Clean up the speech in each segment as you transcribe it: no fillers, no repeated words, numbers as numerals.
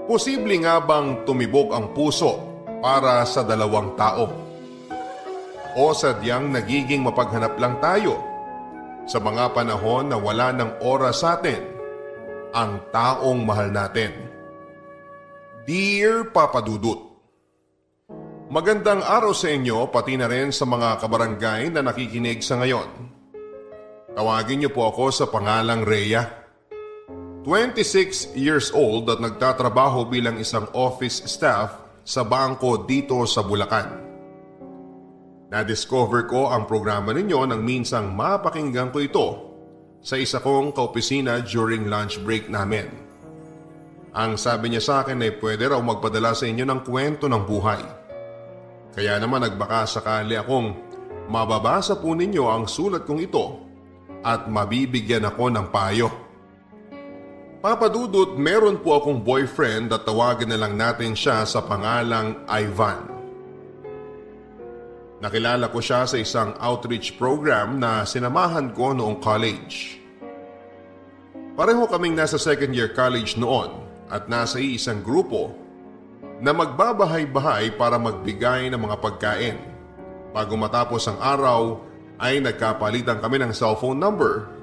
Posible nga bang tumibok ang puso para sa dalawang tao? O sadyang nagiging mapaghanap lang tayo sa mga panahon na wala ng oras sa atin ang taong mahal natin? Dear Papa Dudut, magandang araw sa inyo pati na rin sa mga kabarangay na nakikinig sa ngayon. Tawagin niyo po ako sa pangalang Rhea. 26 years old at nagtatrabaho bilang isang office staff sa bangko dito sa Bulacan. Na-discover ko ang programa ninyo nang minsang mapakinggan ko ito sa isa kong kaopisina during lunch break namin. Ang sabi niya sa akin ay pwede raw magpadala sa inyo ng kwento ng buhay. Kaya naman nagbaka sakali akong mababasa po ninyo ang sulat kong ito at mabibigyan ako ng payo. Papa Dudut, meron po akong boyfriend at tawagin na lang natin siya sa pangalang Ivan. Nakilala ko siya sa isang outreach program na sinamahan ko noong college. Pareho kaming nasa second year college noon at nasa isang grupo na magbabahay-bahay para magbigay ng mga pagkain. Bago matapos ang araw ay nagkapalitan kami ng cellphone number.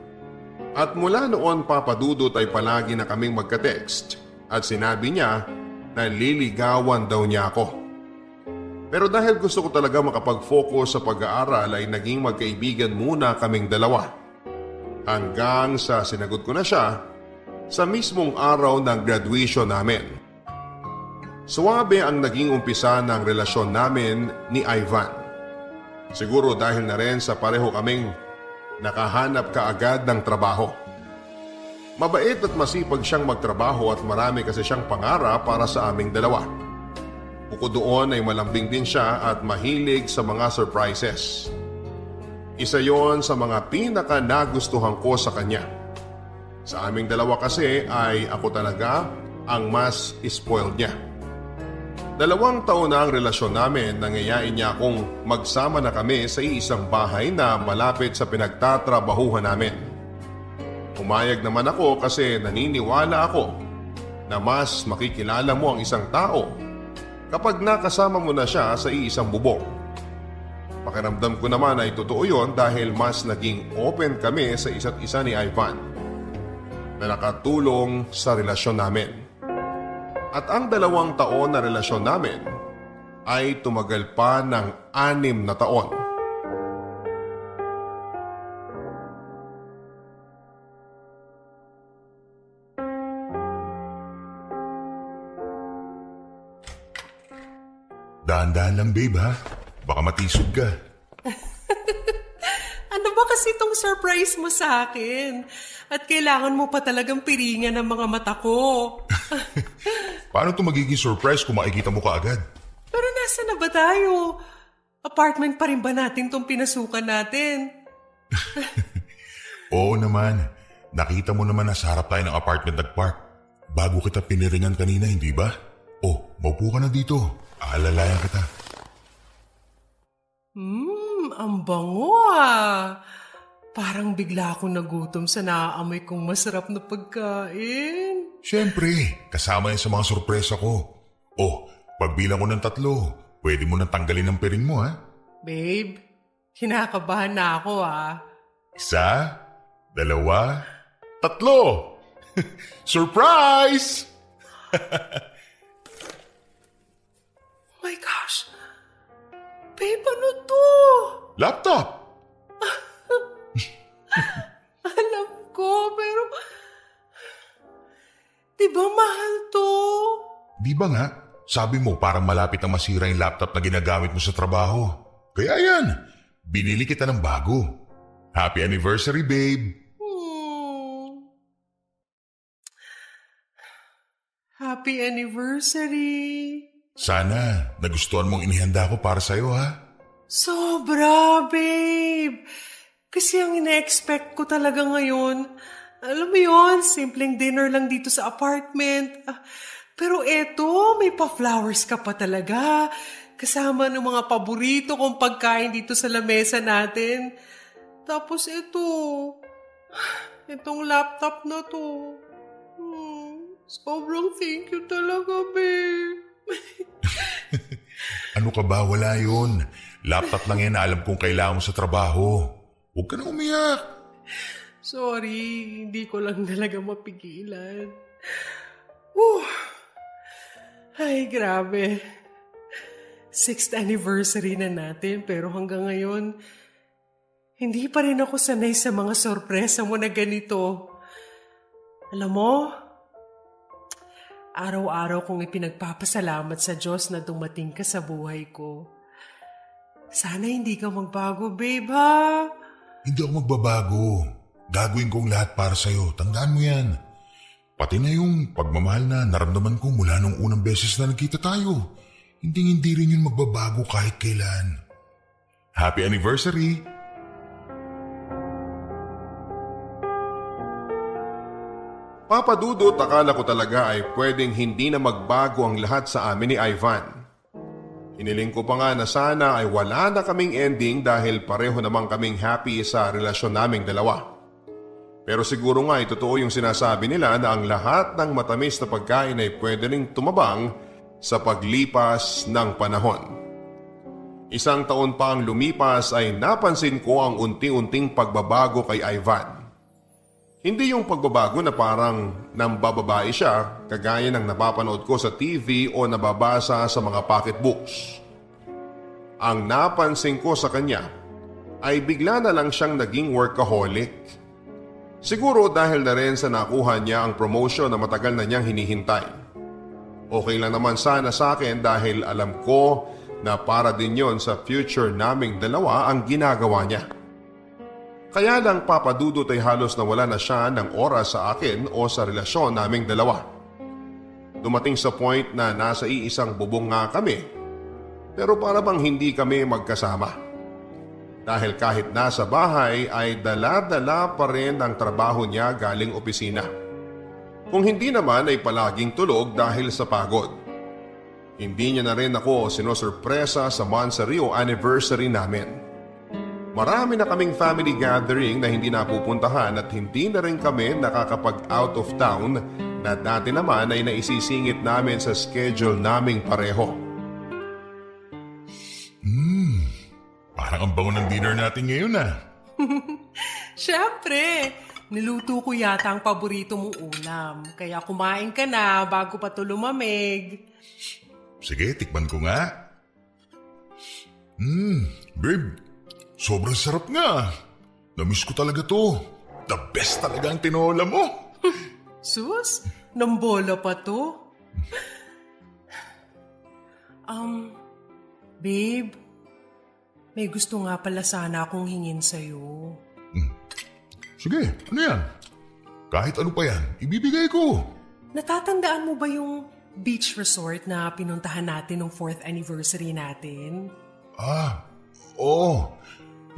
At mula noon, Papa Dudut, ay palagi na kaming magka-text at sinabi niya na liligawan daw niya ako. Pero dahil gusto ko talaga makapag-focus sa pag-aaral ay naging magkaibigan muna kaming dalawa. Hanggang sa sinagot ko na siya sa mismong araw ng graduation namin. Suwabe ang naging umpisa ng relasyon namin ni Ivan. Siguro dahil na rin sa pareho kaming nakahanap kaagad ng trabaho. Mabait at masipag siyang magtrabaho at marami kasi siyang pangarap para sa aming dalawa. Bukod doon ay malambing din siya at mahilig sa mga surprises. Isa yon sa mga pinaka nagustuhan ko sa kanya. Sa aming dalawa kasi ay ako talaga ang mas spoiled niya. 2 taon na ang relasyon namin, nangayain niya akong magsama na kami sa isang bahay na malapit sa pinagtatrabahuhan namin. Pumayag naman ako kasi naniniwala ako na mas makikilala mo ang isang tao kapag nakasama mo na siya sa isang bubong. Pakiramdam ko naman ay totoo yon dahil mas naging open kami sa isa't isa ni Ivan na nakatulong sa relasyon namin. At ang 2 taon na relasyon namin ay tumagal pa ng 6 na taon. Dahan-dahan lang, babe, ha? Baka matisod ka. Ano ba kasi itong surprise mo sa akin? At kailangan mo pa talagang piringan ng mga mata ko. Paano ito magiging surprise kung makikita mo kaagad? Pero nasa na ba tayo? Apartment pa rin ba natin itong pinasukan natin? Oo naman. Nakita mo naman na sa harap tayo ng apartment nag-park. Bago kita piniringan kanina, hindi ba? Oh, maupo ka na dito. Aalalayan kita. Ang bango ah. Parang bigla akong nagutom sa naaamoy kong masarap na pagkain. Siyempre, kasama yan sa mga sorpresa ko. Oh, pagbilang ko ng 3, pwede mo nang tanggalin ang piring mo, ha? Babe, kinakabahan na ako ah. 1, 2, 3. Surprise! Oh my gosh. Babe, ano to? Laptop! Alam ko, pero di ba mahal to? Di ba nga? Sabi mo parang malapit na masira yung laptop na ginagamit mo sa trabaho. Kaya yan, binili kita ng bago. Happy anniversary, babe! Happy anniversary! Sana nagustuhan mong inihanda ko para sa'yo, ha? Sobra, babe! Kasi ang ina-expect ko talaga ngayon, alam mo yon, simpleng dinner lang dito sa apartment. Pero eto, may pa-flowers ka pa talaga. Kasama ng mga paborito kong pagkain dito sa lamesa natin. Tapos itong laptop na to. Sobrang thank you talaga, babe. Ano ka ba? Wala yun. Laptop lang yan na alam kong kailangan mo sa trabaho. Huwag ka na umiyak. Sorry, hindi ko lang talaga mapigilan. Ay, grabe. 6th anniversary na natin pero hanggang ngayon, hindi pa rin ako sanay sa mga sorpresa mo na ganito. Alam mo, araw-araw kong ipinagpapasalamat sa Diyos na dumating ka sa buhay ko. Sana hindi ka magbago, babe, ha? Hindi ako magbabago. Gagawin kong lahat para sa'yo. Tandaan mo yan. Pati na yung pagmamahal na naramdaman ko mula nung unang beses na nagkita tayo. Hindi rin yun magbabago kahit kailan. Happy anniversary! Papa Dudut, akala ko talaga ay pwedeng hindi na magbago ang lahat sa amin ni Ivan. Hiniling ko pa nga na sana ay wala na kaming ending dahil pareho namang kaming happy sa relasyon naming dalawa. Pero siguro nga ay totoo yung sinasabi nila na ang lahat ng matamis na pagkain ay pwede ring tumabang sa paglipas ng panahon. 1 taon pa ang lumipas ay napansin ko ang unti-unting pagbabago kay Ivan. Hindi yung pagbabago na parang nambababae siya kagaya ng napapanood ko sa TV o nababasa sa mga pocketbooks. Ang napansin ko sa kanya ay bigla na lang siyang naging workaholic. Siguro dahil na rin sa nakuha niya ang promotion na matagal na niyang hinihintay. Okay lang naman sana sa akin dahil alam ko na para din yon sa future naming dalawa ang ginagawa niya. Kaya lang Papa Dudut ay halos nawala na siya ng oras sa akin o sa relasyon naming dalawa. Dumating sa point na nasa iisang bubong nga kami, pero para bang hindi kami magkasama. Dahil kahit nasa bahay ay dala-dala pa rin ang trabaho niya galing opisina. Kung hindi naman ay palaging tulog dahil sa pagod. Hindi niya na rin ako sinosurpresa sa monthsary o anniversary namin. Marami na kaming family gathering na hindi napupuntahan at hindi na rin kami nakakapag out of town na dati naman ay naisisingit namin sa schedule naming pareho. Parang ang bango ng dinner natin ngayon Siyempre, niluto ko yata ang paborito mong ulam. Kaya kumain ka na bago pa ito lumamig. Sige, tikman ko nga. Babe, sobrang sarap nga. Namiss ko talaga to. The best talaga ang tinola mo. Sus, nambola pa to. Babe, may gusto nga pala sana akong hingin sa'yo. Sige, ano yan? Kahit ano pa yan, ibibigay ko. Natatandaan mo ba yung beach resort na pinuntahan natin nung 4th anniversary natin? Oo.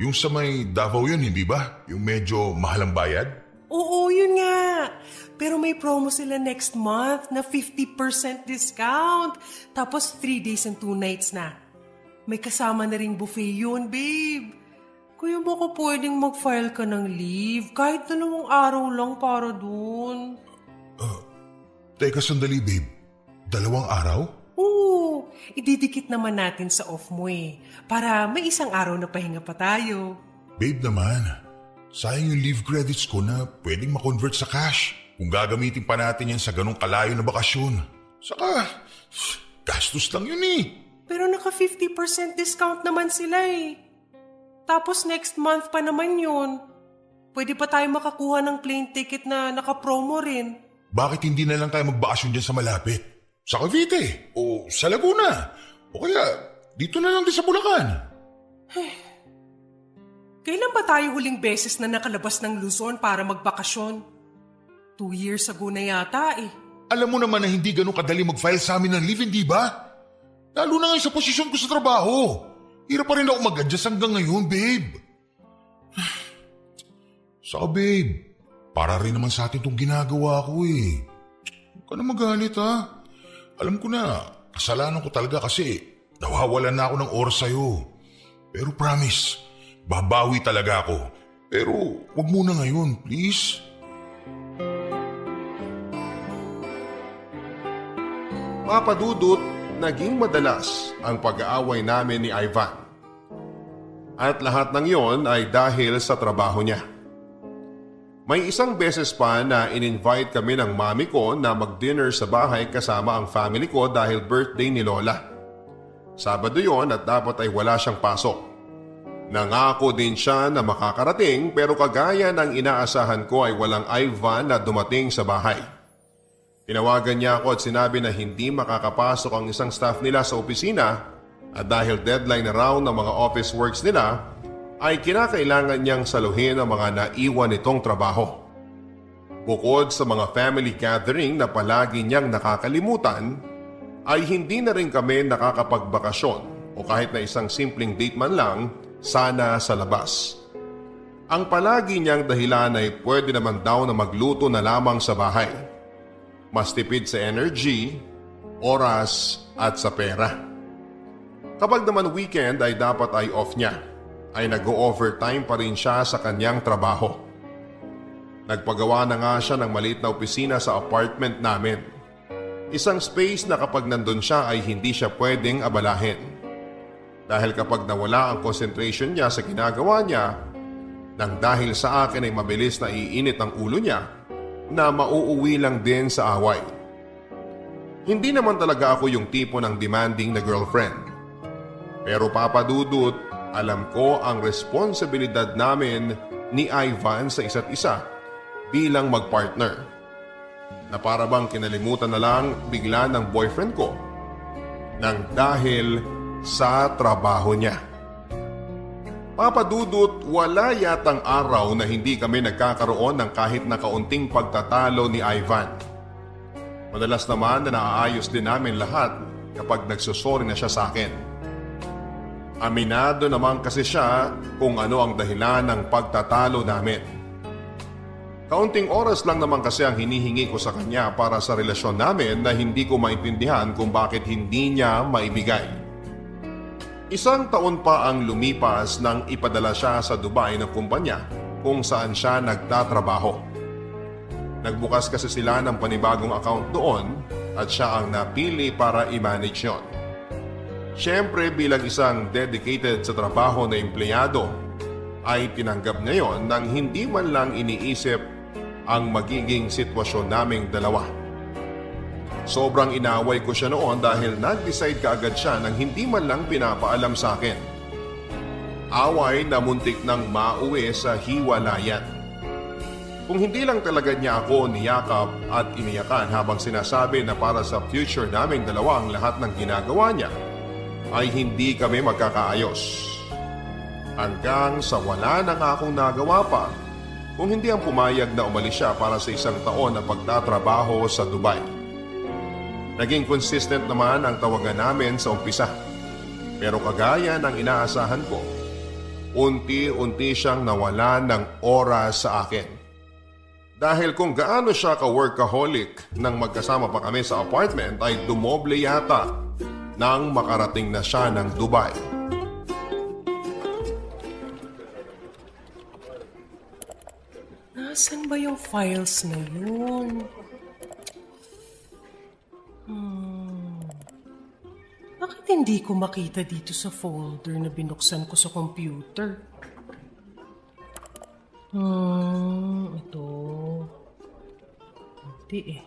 Yung sa may Davao yun, hindi ba? Yung medyo mahal ang bayad? Oo, yun nga. Pero may promo sila next month na 50% discount. Tapos 3 days and 2 nights na. May kasama na ring buffet yun, babe. Kaya baka pwedeng mag-file ka ng leave kahit 2 araw lang para dun. Teka sandali, babe. 2 araw? Oo, ididikit naman natin sa off mo para may 1 araw na pahinga pa tayo. Babe naman, sayang yung leave credits ko na pwedeng ma-convert sa cash kung gagamitin pa natin yan sa ganong kalayo na bakasyon. Saka, gastos lang yun Pero naka 50% discount naman sila Tapos next month pa naman yun. Pwede pa tayo makakuha ng plane ticket na naka-promo rin. Bakit hindi na lang tayo magbakasyon dyan sa malapit? Sa Cavite o sa Laguna o kaya dito na lang din sa Bulacan. Kailan ba tayo huling beses na nakalabas ng Luzon para magbakasyon? 2 years ago na yata Alam mo naman na hindi ganun kadali mag-file sa amin ng leave, hindi ba? Lalo na ngayon sa posisyon ko sa trabaho. Hirap pa rin ako mag-adjust hanggang ngayon, babe. Saka babe, para rin naman sa atin itong ginagawa ko Huwag ka na magalit Alam ko na, kasalanan ko talaga kasi nawawalan na ako ng oras sa'yo. Pero promise, babawi talaga ako. Pero wag muna ngayon, please. Papadudot, naging madalas ang pag-aaway namin ni Ivan. At lahat ng yon ay dahil sa trabaho niya. May isang beses pa na in-invite kami ng mami ko na mag-dinner sa bahay kasama ang family ko dahil birthday ni Lola. Sabado yon at dapat ay wala siyang pasok. Nangako din siya na makakarating pero kagaya ng inaasahan ko ay walang Ivan na dumating sa bahay. Tinawagan niya ako at sinabi na hindi makakapasok ang isang staff nila sa opisina at dahil deadline na raw ng mga office works nila, ay kinakailangan niyang saluhin ang mga naiwan nitong trabaho. Bukod sa mga family gathering na palagi niyang nakakalimutan, ay hindi na rin kami nakakapagbakasyon o kahit na isang simpleng date man lang sana sa labas. Ang palagi niyang dahilan ay pwede naman daw na magluto na lamang sa bahay. Mas tipid sa energy, oras at sa pera. Kapag naman weekend ay dapat ay off niya, ay nag-o-overtime pa rin siya sa kanyang trabaho. Nagpagawa na nga siya ng maliit na opisina sa apartment namin. Isang space na kapag nandun siya ay hindi siya pwedeng abalahin. Dahil kapag nawala ang concentration niya sa ginagawa niya, nang dahil sa akin ay mabilis na iinit ang ulo niya, na mauuwi lang din sa away. Hindi naman talaga ako yung tipo ng demanding na girlfriend. Pero papadudot, alam ko ang responsibilidad namin ni Ivan sa isa't isa bilang magpartner. Na para bang kinalimutan na lang bigla ng boyfriend ko nang dahil sa trabaho niya. Papadudot, wala yatang araw na hindi kami nagkakaroon ng kahit na kaunting pagtatalo ni Ivan. Madalas naman na naaayos din namin lahat kapag nagsusorry na siya sa akin. Aminado naman kasi siya kung ano ang dahilan ng pagtatalo namin. Kaunting oras lang naman kasi ang hinihingi ko sa kanya para sa relasyon namin na hindi ko maintindihan kung bakit hindi niya maibigay. Isang taon pa ang lumipas nang ipadala siya sa Dubai ng kumpanya kung saan siya nagtatrabaho. Nagbukas kasi sila ng panibagong account doon at siya ang napili para i-manage yun. Siyempre bilang isang dedicated sa trabaho na empleyado ay tinanggap niya yon nang hindi man lang iniisip ang magiging sitwasyon naming dalawa. Sobrang inaway ko siya noon dahil nag-decide kaagad siya nang hindi man lang pinapaalam sa akin. Away na muntik nang mauwi sa hiwalayan. Kung hindi lang talaga niya ako niyakap at iniyakan habang sinasabi na para sa future naming dalawa ang lahat ng ginagawa niya, ay hindi kami magkakaayos. Hanggang sa wala na nga akong nagawa pa kung hindi ang pumayag na umalis siya para sa isang taon na pagtatrabaho sa Dubai. Naging consistent naman ang tawagan namin sa umpisa. Pero kagaya ng inaasahan ko, unti-unti siyang nawala ng oras sa akin. Dahil kung gaano siya ka-workaholic nang magkasama pa kami sa apartment ay dumoble yata nang makarating na siya ng Dubai. Nasaan ba yung files na yun? Bakit hindi ko makita dito sa folder na binuksan ko sa computer? Ito. Hindi eh.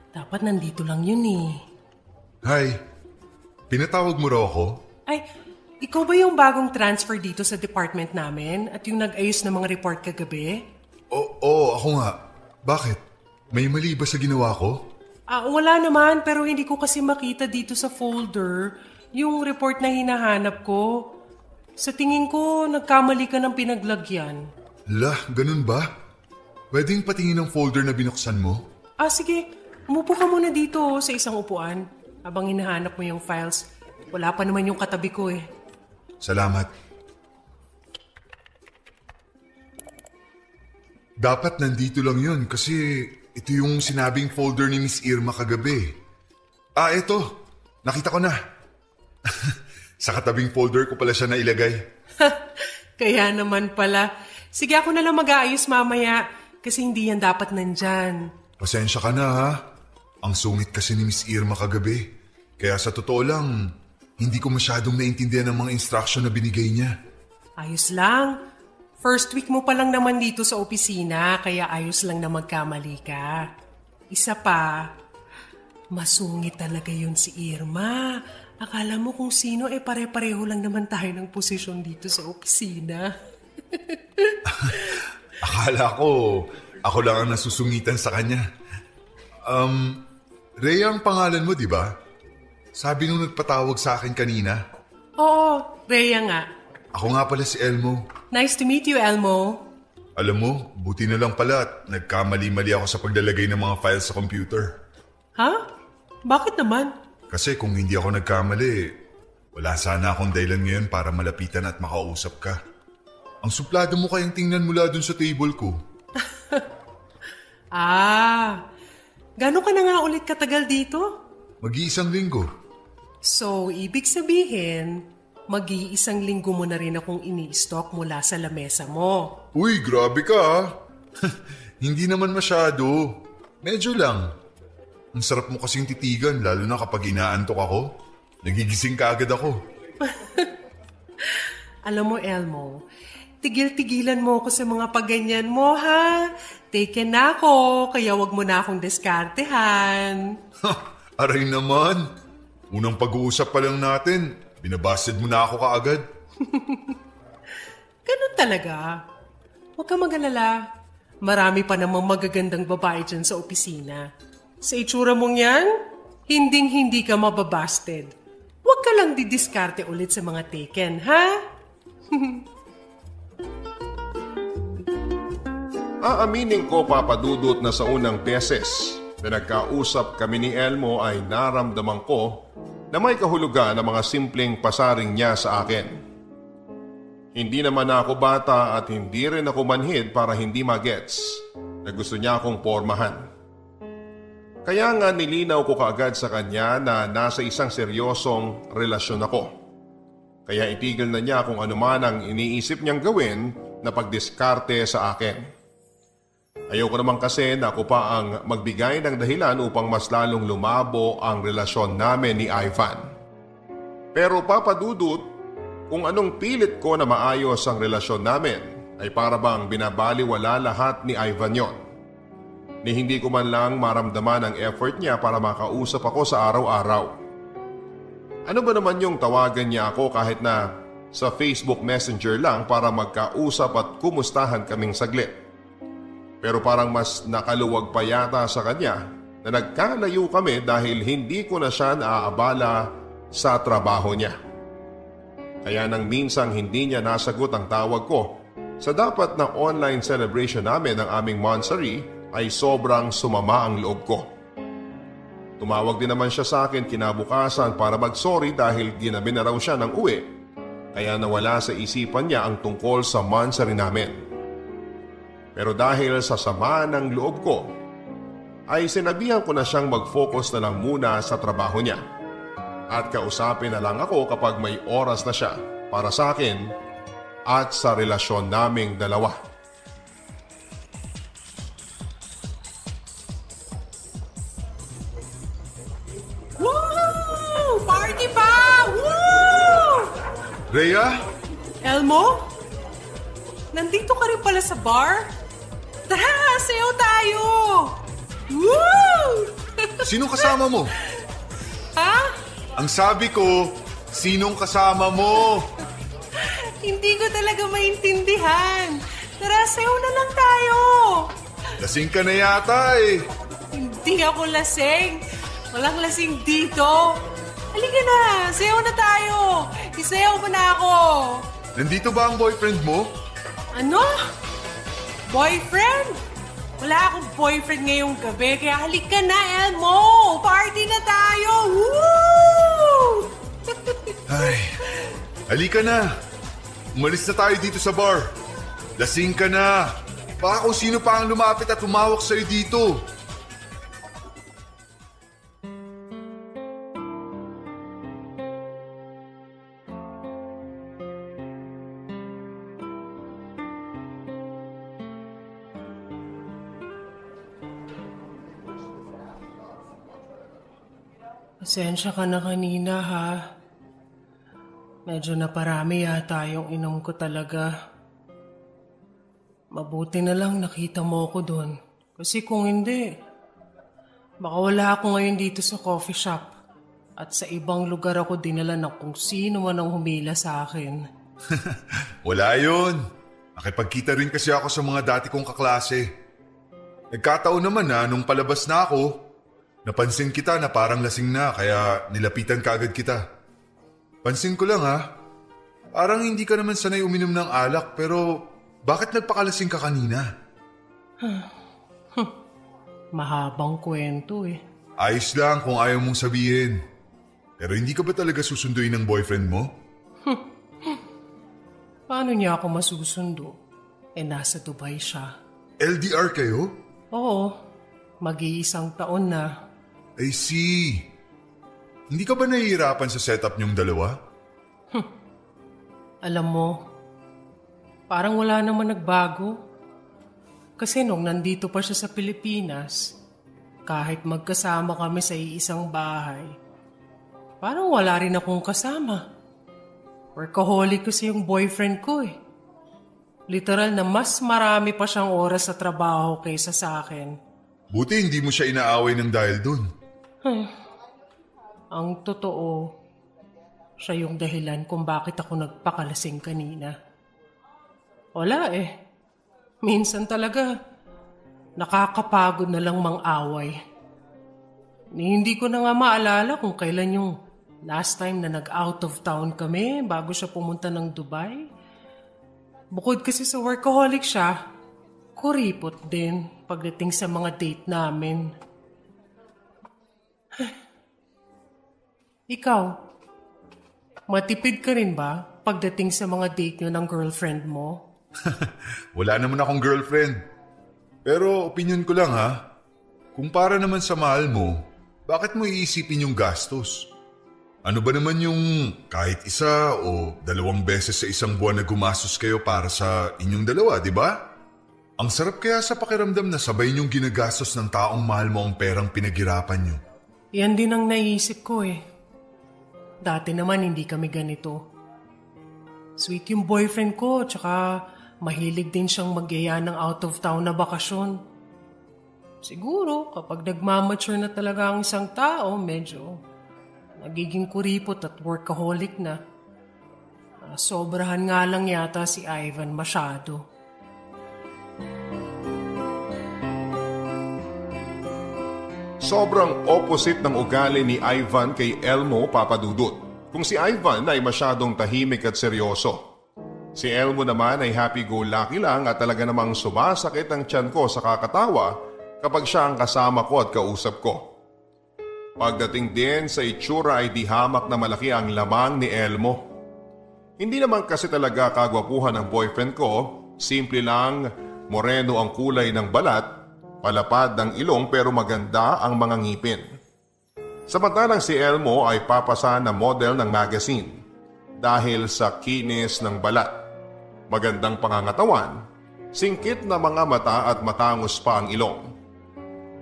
Dapat nandito lang yun eh. Hi, pinatawag mo raw ako? Ay, ikaw ba yung bagong transfer dito sa department namin at yung nag-ayos ng mga report kagabi? Oo, ako nga. Bakit? May mali ba sa ginawa ko? Wala naman, pero hindi ko kasi makita dito sa folder yung report na hinahanap ko. Sa tingin ko, nagkamali ka ng pinaglagyan. Lah, ganun ba? Pwedeng patingin ang folder na binuksan mo? Sige. Umupo ka muna dito sa isang upuan habang hinahanap mo yung files. Wala pa naman yung katabi ko eh. Salamat. Dapat nandito lang yun kasi ito yung sinabing folder ni Miss Irma kagabi. Ito. Nakita ko na. Sa katabing folder ko pala siya nailagay. Kaya naman pala. Sige, ako na lang mag-aayos mamaya kasi hindi yan dapat nandyan. Pasensya ka na ha. Ang sungit kasi ni Miss Irma kagabi. Kaya sa totoo lang, hindi ko masyadong naintindihan ang mga instruction na binigay niya. Ayos lang. First week mo pa lang naman dito sa opisina, kaya ayos lang na magkamali ka. Isa pa, masungit talaga yun si Irma. Akala mo kung sino, pare-pareho lang naman tayo ng posisyon dito sa opisina. Akala ko, ako lang ang nasusungitan sa kanya. Rhea ang pangalan mo, di ba? Sabi nung nagpatawag sa akin kanina. Oo, Rhea nga. Ako nga pala si Elmo. Nice to meet you, Elmo. Alam mo, buti na lang pala at nagkamali-mali ako sa paglalagay ng mga files sa computer. Ha? Bakit naman? Kasi kung hindi ako nagkamali, wala sana akong dahilan ngayon para malapitan at makausap ka. Ang suplado mo kayang tingnan mula dun sa table ko. Gano'n ka na nga ulit katagal dito? Mag-iisang linggo. So, ibig sabihin, mag-iisang linggo mo na rin akong ini-stock mula sa lamesa mo. Uy, grabe ka ah. Hindi naman masyado. Medyo lang. Ang sarap mo kasing titigan, lalo na kapag inaantok ako. Nagigising ka agad ako. Alam mo, Elmo, tigil-tigilan mo ako sa mga pagganyan mo, ha? Taken na ako, kaya wag mo na akong diskartehan. Aray naman. Unang pag-uusap pa lang natin, binabasted mo na ako kaagad. Ganun talaga. Huwag ka mag-alala. Marami pa namang magagandang babae dyan sa opisina. Sa itsura mong yan, hinding-hindi ka mababasted. Huwag ka lang didiskarte ulit sa mga taken, ha? Aaminin ko, Papa Dudut, na sa unang beses na nagkausap kami ni Elmo ay naramdaman ko na may kahulugan ng mga simpleng pasaring niya sa akin. Hindi naman ako bata at hindi rin ako manhid para hindi magets na gusto niya akong pormahan. Kaya nga nilinaw ko kaagad sa kanya na nasa isang seryosong relasyon ako. Kaya itigil na niya kung ano man ang iniisip niyang gawin na pagdiskarte sa akin. Ayoko naman kasi na ako pa ang magbigay ng dahilan upang mas lalong lumabo ang relasyon namin ni Ivan. Pero Papa Dudut, kung anong pilit ko na maayos ang relasyon namin ay para bang binabaliwala lahat ni Ivan yon. Ni hindi ko man lang maramdaman ang effort niya para makausap ako sa araw-araw. Ano ba naman yung tawagan niya ako kahit na sa Facebook Messenger lang para magkausap at kumustahan kaming saglit. Pero parang mas nakaluwag pa yata sa kanya na nagkalayo kami dahil hindi ko na siya naaabala sa trabaho niya. Kaya nang minsang hindi niya nasagot ang tawag ko sa dapat na online celebration namin ng aming monthsary, ay sobrang sumama ang loob ko. Tumawag din naman siya sa akin kinabukasan para mag-sorry dahil ginabi na raw siya ng uwi, kaya nawala sa isipan niya ang tungkol sa monthsary namin. Pero dahil sa sama ng loob ko, ay sinabihan ko na siyang mag-focus na lang muna sa trabaho niya at kausapin na lang ako kapag may oras na siya para sa akin at sa relasyon naming dalawa. Rhea? Elmo? Nandito ka rin pala sa bar? Tara, sayaw tayo! Woo! Sinong kasama mo? Ha? Ang sabi ko, sinong kasama mo? Hindi ko talaga maintindihan. Tara, sayaw na lang tayo! Lasing ka na yata eh. Hindi ako lasing. Walang lasing dito. Halika na, sayaw na tayo. Isayaw mo na ako. Nandito ba ang boyfriend mo? Ano? Boyfriend? Wala akong boyfriend ngayong gabi, kaya halika na, Elmo. Party na tayo. Woo! Ay, halika na. Umalis na tayo dito sa bar. Lasing ka na. Baka kung sino pa ang lumapit at tumawak sa'yo dito. Pasensya ka na kanina ha. Medyo naparami yata yung inom ko talaga. Mabuti na lang nakita mo ako doon. Kasi kung hindi, baka wala ako ngayon dito sa coffee shop. At sa ibang lugar ako dinala ng kung sino man ang humila sa akin. Wala yun. Nakipagkita rin kasi ako sa mga dati kong kaklase. Nagkataon naman na nung palabas na ako, napansin kita na parang lasing na kaya nilapitan kaagad kita. Pansin ko lang ha, parang hindi ka naman sanay uminom ng alak pero bakit nagpakalasing ka kanina? Mahabang kwento eh. Ayos lang kung ayaw mong sabihin. Pero hindi ka ba talaga susunduin ng boyfriend mo? Paano niya ako masusundo? Nasa Dubai siya. LDR kayo? Oo, mag-iisang taon na. I see. Hindi ka ba nahihirapan sa setup niyong dalawa? Alam mo, parang wala naman nagbago. Kasi nung nandito pa siya sa Pilipinas, kahit magkasama kami sa iisang bahay, parang wala rin akong kasama. Workaholic kasi yung boyfriend ko eh. Literal na mas marami pa siyang oras sa trabaho kaysa sa akin. Buti hindi mo siya inaaway ng dahil dun. Ang totoo, siya yung dahilan kung bakit ako nagpakalasing kanina. Wala eh. Minsan talaga, nakakapagod na lang mang-away. Hindi ko na nga maalala kung kailan yung last time na nag-out of town kami bago siya pumunta ng Dubai. Bukod kasi sa workaholic siya, kuripot din pagdating sa mga date namin. Ikaw, matipid ka rin ba pagdating sa mga date nyo ng girlfriend mo? Wala naman akong girlfriend. Pero opinion ko lang ha, kung para naman sa mahal mo, bakit mo iisipin yung gastos? Ano ba naman yung kahit isa o 2 beses sa isang buwan na gumastos kayo para sa inyong dalawa, di ba? Ang sarap kaya sa pakiramdam na sabay niyong ginagastos ng taong mahal mo ang perang pinaghirapan niyo. Yan din ang naisip ko eh. Dati naman hindi kami ganito. Sweet yung boyfriend ko, tsaka mahilig din siyang magyaya ng out of town na bakasyon. Siguro kapag nagmamature na talaga ang isang tao, medyo nagiging kuripot at workaholic na. Sobrahan nga lang yata si Ivan masyado. Sobrang opposite ng ugali ni Ivan kay Elmo, Papa Dudut. Kung si Ivan ay masyadong tahimik at seryoso. Si Elmo naman ay happy-go-lucky lang at talaga namang sumasakit ang tiyan ko sa kakatawa kapag siya ang kasama ko at kausap ko. Pagdating din sa itsura ay di hamak na malaki ang lamang ni Elmo. Hindi naman kasi talaga kagwapuhan ng boyfriend ko, simple lang, moreno ang kulay ng balat, palapad ang ilong pero maganda ang mga ngipin. Samantalang si Elmo ay papasa na model ng magazine dahil sa kinis ng balat. Magandang pangangatawan, singkit na mga mata at matangos pa ang ilong.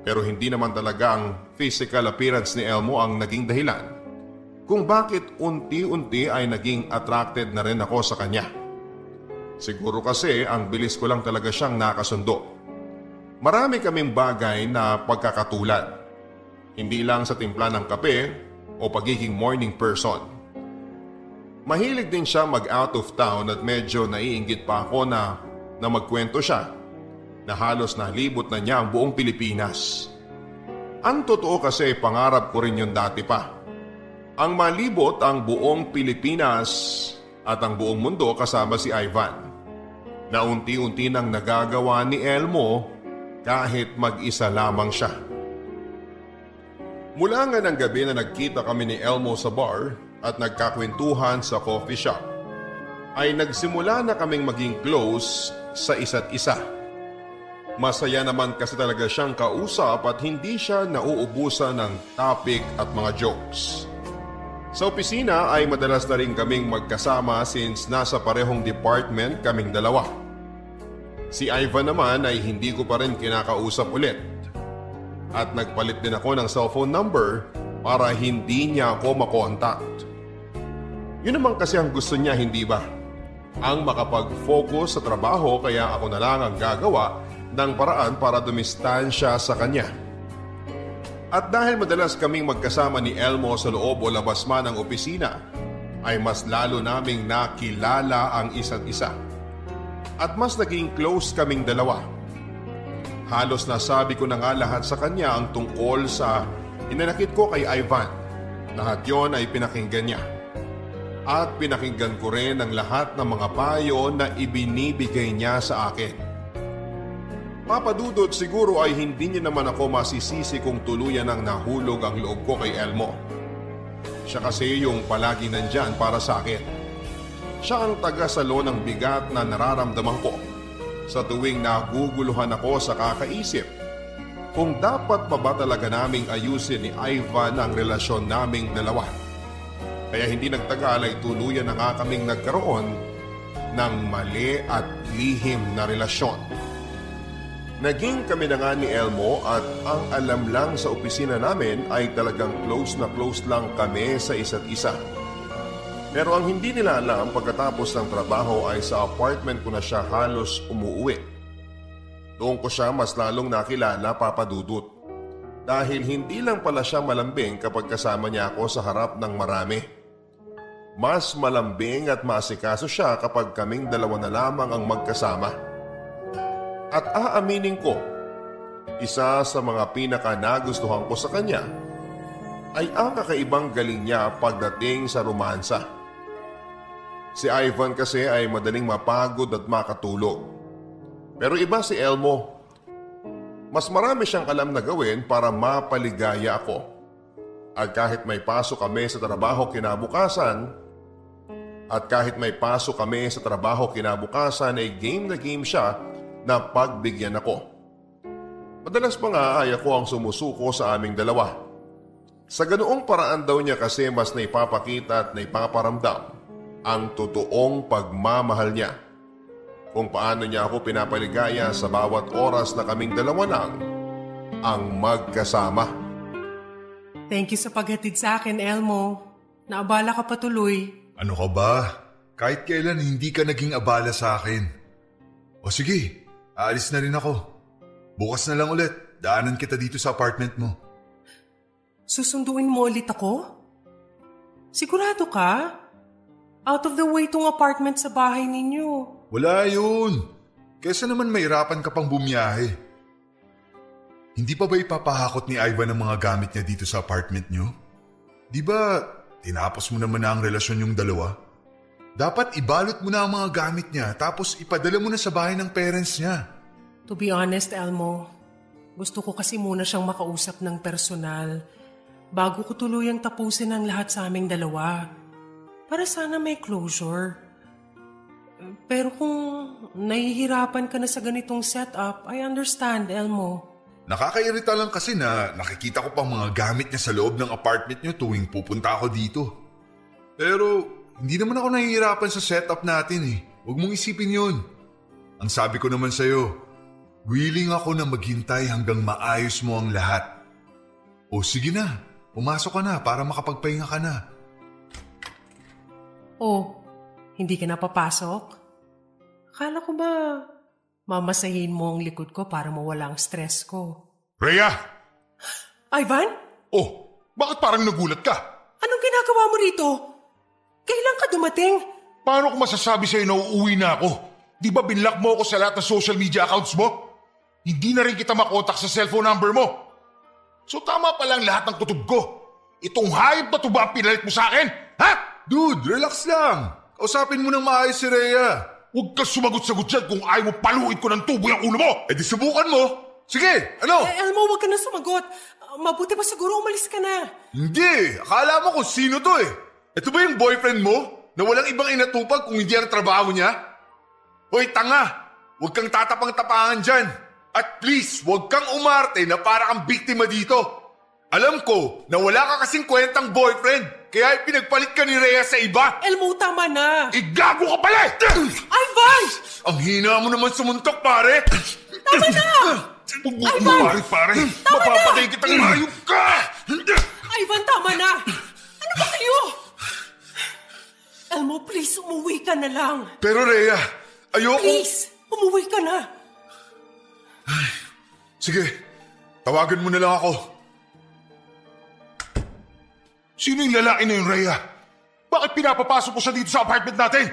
Pero hindi naman talaga ang physical appearance ni Elmo ang naging dahilan kung bakit unti-unti ay naging attracted na rin ako sa kanya. Siguro kasi ang bilis ko lang talaga siyang nakasundo. Marami kaming bagay na pagkakatulad. Hindi lang sa timpla ng kape o pagiging morning person. Mahilig din siya mag-out of town at medyo naiinggit pa ako na magkwento siya na halos nalibot na niya ang buong Pilipinas. Ang totoo kasi pangarap ko rin yun dati pa. Ang malibot ang buong Pilipinas at ang buong mundo kasama si Ivan. Na unti-unti nang nagagawa ni Elmo kahit mag-isa lamang siya. Mula nga ng gabi na nagkita kami ni Elmo sa bar at nagkakwentuhan sa coffee shop, ay nagsimula na kaming maging close sa isa't isa. Masaya naman kasi talaga siyang kausap at hindi siya nauubusan ng topic at mga jokes. Sa opisina ay madalas na rin kaming magkasama since nasa parehong department kaming dalawa. Si Ivan naman ay hindi ko pa rin kinakausap ulit. At nagpalit din ako ng cellphone number para hindi niya ako makontakt. Yun naman kasi ang gusto niya, hindi ba? Ang makapag-focus sa trabaho, kaya ako na lang ang gagawa ng paraan para dumistansya sa kanya. At dahil madalas kaming magkasama ni Elmo sa loob o labas man ng opisina, ay mas lalo naming nakilala ang isa't isa. At mas naging close kaming dalawa. Halos nasabi ko na nga lahat sa kanya ang tungkol sa inanakit ko kay Ivan. Lahat yon ay pinakinggan niya. At pinakinggan ko rin ang lahat ng mga payo na ibinibigay niya sa akin. Papa Dudut, siguro ay hindi niya naman ako masisisi kung tuluyan ang nahulog ang loob ko kay Elmo. Siya kasi yung palagi nandyan para sa akin. Siya ang taga-salo ng bigat na nararamdaman ko sa tuwing naguguluhan ako sa kakaisip kung dapat pa ba talaga naming ayusin ni Ivan ang relasyon naming dalawa. Kaya hindi nagtagal ay tuluyan na nga kaming nagkaroon ng mali at lihim na relasyon. Naging kami na nga ni Elmo at ang alam lang sa opisina namin ay talagang close na close lang kami sa isa't isa. Pero ang hindi nila alam, pagkatapos ng trabaho ay sa apartment ko na siya halos umuwi. Doon ko siya mas lalong nakilala, Papa Dudut. Dahil hindi lang pala siya malambing kapag kasama niya ako sa harap ng marami. Mas malambing at maasikaso siya kapag kaming dalawa na lamang ang magkasama. At aaminin ko, isa sa mga pinaka-nagustuhan ko sa kanya ay ang kakaibang galing niya pagdating sa romansa. Si Ivan kasi ay madaling mapagod at makatulog. Pero iba si Elmo. Mas marami siyang alam na gawin para mapaligaya ako. At kahit may pasok kami sa trabaho kinabukasan, ay game na game siya na pagbigyan ako. Madalas pa nga ay ako ang sumusuko sa aming dalawa. Sa ganoong paraan daw niya kasi mas naipapakita at naipaparamdam ang totoong pagmamahal niya. Kung paano niya ako pinapaligaya sa bawat oras na kaming dalawa lang ang magkasama. Thank you sa paghatid sa akin, Elmo. Naabala ka patuloy. Ano ka ba? Kahit kailan hindi ka naging abala sa akin. O sige, aalis na rin ako. Bukas na lang ulit, daanan kita dito sa apartment mo. Susunduin mo ulit ako? Sigurado ka? Out of the way tong apartment sa bahay ninyo. Wala yun. Kesa naman mahirapan ka pang bumiyahe. Hindi pa ba ipapahakot ni Ivan ang mga gamit niya dito sa apartment niyo? Di ba tinapos mo naman na ang relasyon yung dalawa? Dapat ibalot mo na ang mga gamit niya tapos ipadala mo na sa bahay ng parents niya. To be honest, Elmo, gusto ko kasi muna siyang makausap ng personal bago ko tuluyang tapusin ang lahat sa aming dalawa. Para sana may closure. Pero kung nahihirapan ka na sa ganitong setup, I understand, Elmo. Nakakairita lang kasi na nakikita ko pang mga gamit niya sa loob ng apartment niyo tuwing pupunta ako dito. Pero hindi naman ako nahihirapan sa setup natin eh. Huwag mong isipin yun. Ang sabi ko naman sa'yo, willing ako na maghintay hanggang maayos mo ang lahat. O sige na, pumasok ka na para makapagpahinga ka na. Oh, hindi ka na papasok? Akala ko ba mamasahin mo ang likod ko para mawala ang stress ko? Rhea! Ivan? Oh, bakit parang nagulat ka? Anong ginagawa mo rito? Kailan ka dumating? Paano ko masasabi sa'yo na uuwi na ako? Di ba binlock mo ako sa lahat ng social media accounts mo? Hindi na rin kita makontak sa cellphone number mo. So tama palang lahat ng kutob ko. Itong hayop na to ba ang pinalit mo sa akin? Ha? Dude, relax lang. Kausapin mo ng maayos si Rhea. Huwag kang sumagot-sagot dyan kung ayaw mo paluin ko ng tubo yung ulo mo. Eh di subukan mo. Sige, ano? Elmo, huwag ka na sumagot. Mabuti pa siguro umalis ka na. Hindi, akala mo kung sino to eh. Ito ba yung boyfriend mo na walang ibang inatupag kung hindi ang trabaho niya? Hoy, tanga. Huwag kang tatapang-tapangan dyan. At please, huwag kang umarte na para kang biktima dito. Alam ko na wala ka kasing kwentang boyfriend, kaya pinagpalit ka ni Rhea sa iba. Elmo, tama na. Igago ka pala! Ivan! Ang hina mo naman sumuntok, pare. Tama na! Pare. Tama Mapapatay na! kitang mayog ka! Ivan, tama na! Ano ba kayo? Elmo, please, umuwi ka na lang. Pero Rhea, ayoko... Please, umuwi ka na. Sige, tawagan mo na lang ako. Sino yung lalaki na yun, Rhea? Bakit pinapapasok mo siya dito sa apartment natin?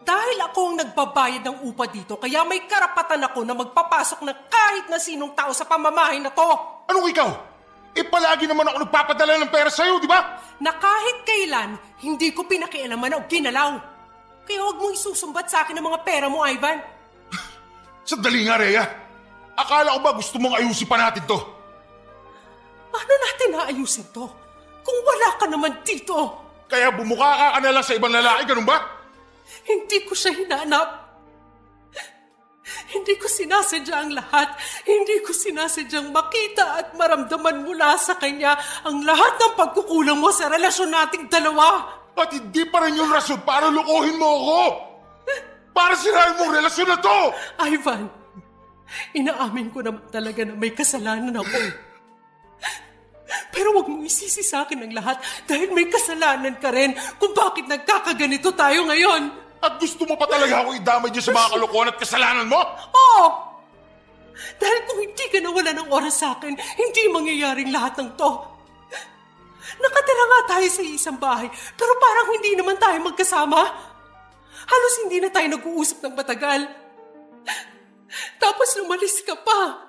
Dahil ako ang nagbabayad ng upa dito, kaya may karapatan ako na magpapasok ng kahit na sinong tao sa pamamahay na to. Anong ikaw? Palagi naman ako nagpapadala ng pera sa'yo, di ba? Na kahit kailan, hindi ko pinakialaman o ginalaw. Kaya huwag mong isusumbat sa akin ang mga pera mo, Ivan. Sandali nga, Rhea. Akala ko ba gusto mong ayusin pa natin to? Paano natin naayusin to? Kung wala ka naman dito. Kaya bumukha ka na lang sa ibang lalaki, ganun ba? Hindi ko siya hinanap. Hindi ko sinasadya ang lahat. Hindi ko sinasadyang makita at maramdaman mula sa kanya ang lahat ng pagkukulang mo sa relasyon nating dalawa. At hindi pa rin yung rason para lukuhin mo ako. Para sirain mo ang relasyon na to. Ivan, inaamin ko naman talaga na may kasalanan ako. Pero wag mong isisi sa akin ang lahat dahil may kasalanan ka rin kung bakit nagkakaganito tayo ngayon. At gusto mo pa talaga ako idamay dyan sa mga kalokohan at kasalanan mo? Oo! Dahil kung hindi ka nawala ng oras sa akin, hindi mangyayaring lahat ng to. Nakatira nga tayo sa isang bahay, pero parang hindi naman tayo magkasama. Halos hindi na tayo nag-uusap ng matagal. Tapos lumalis ka pa.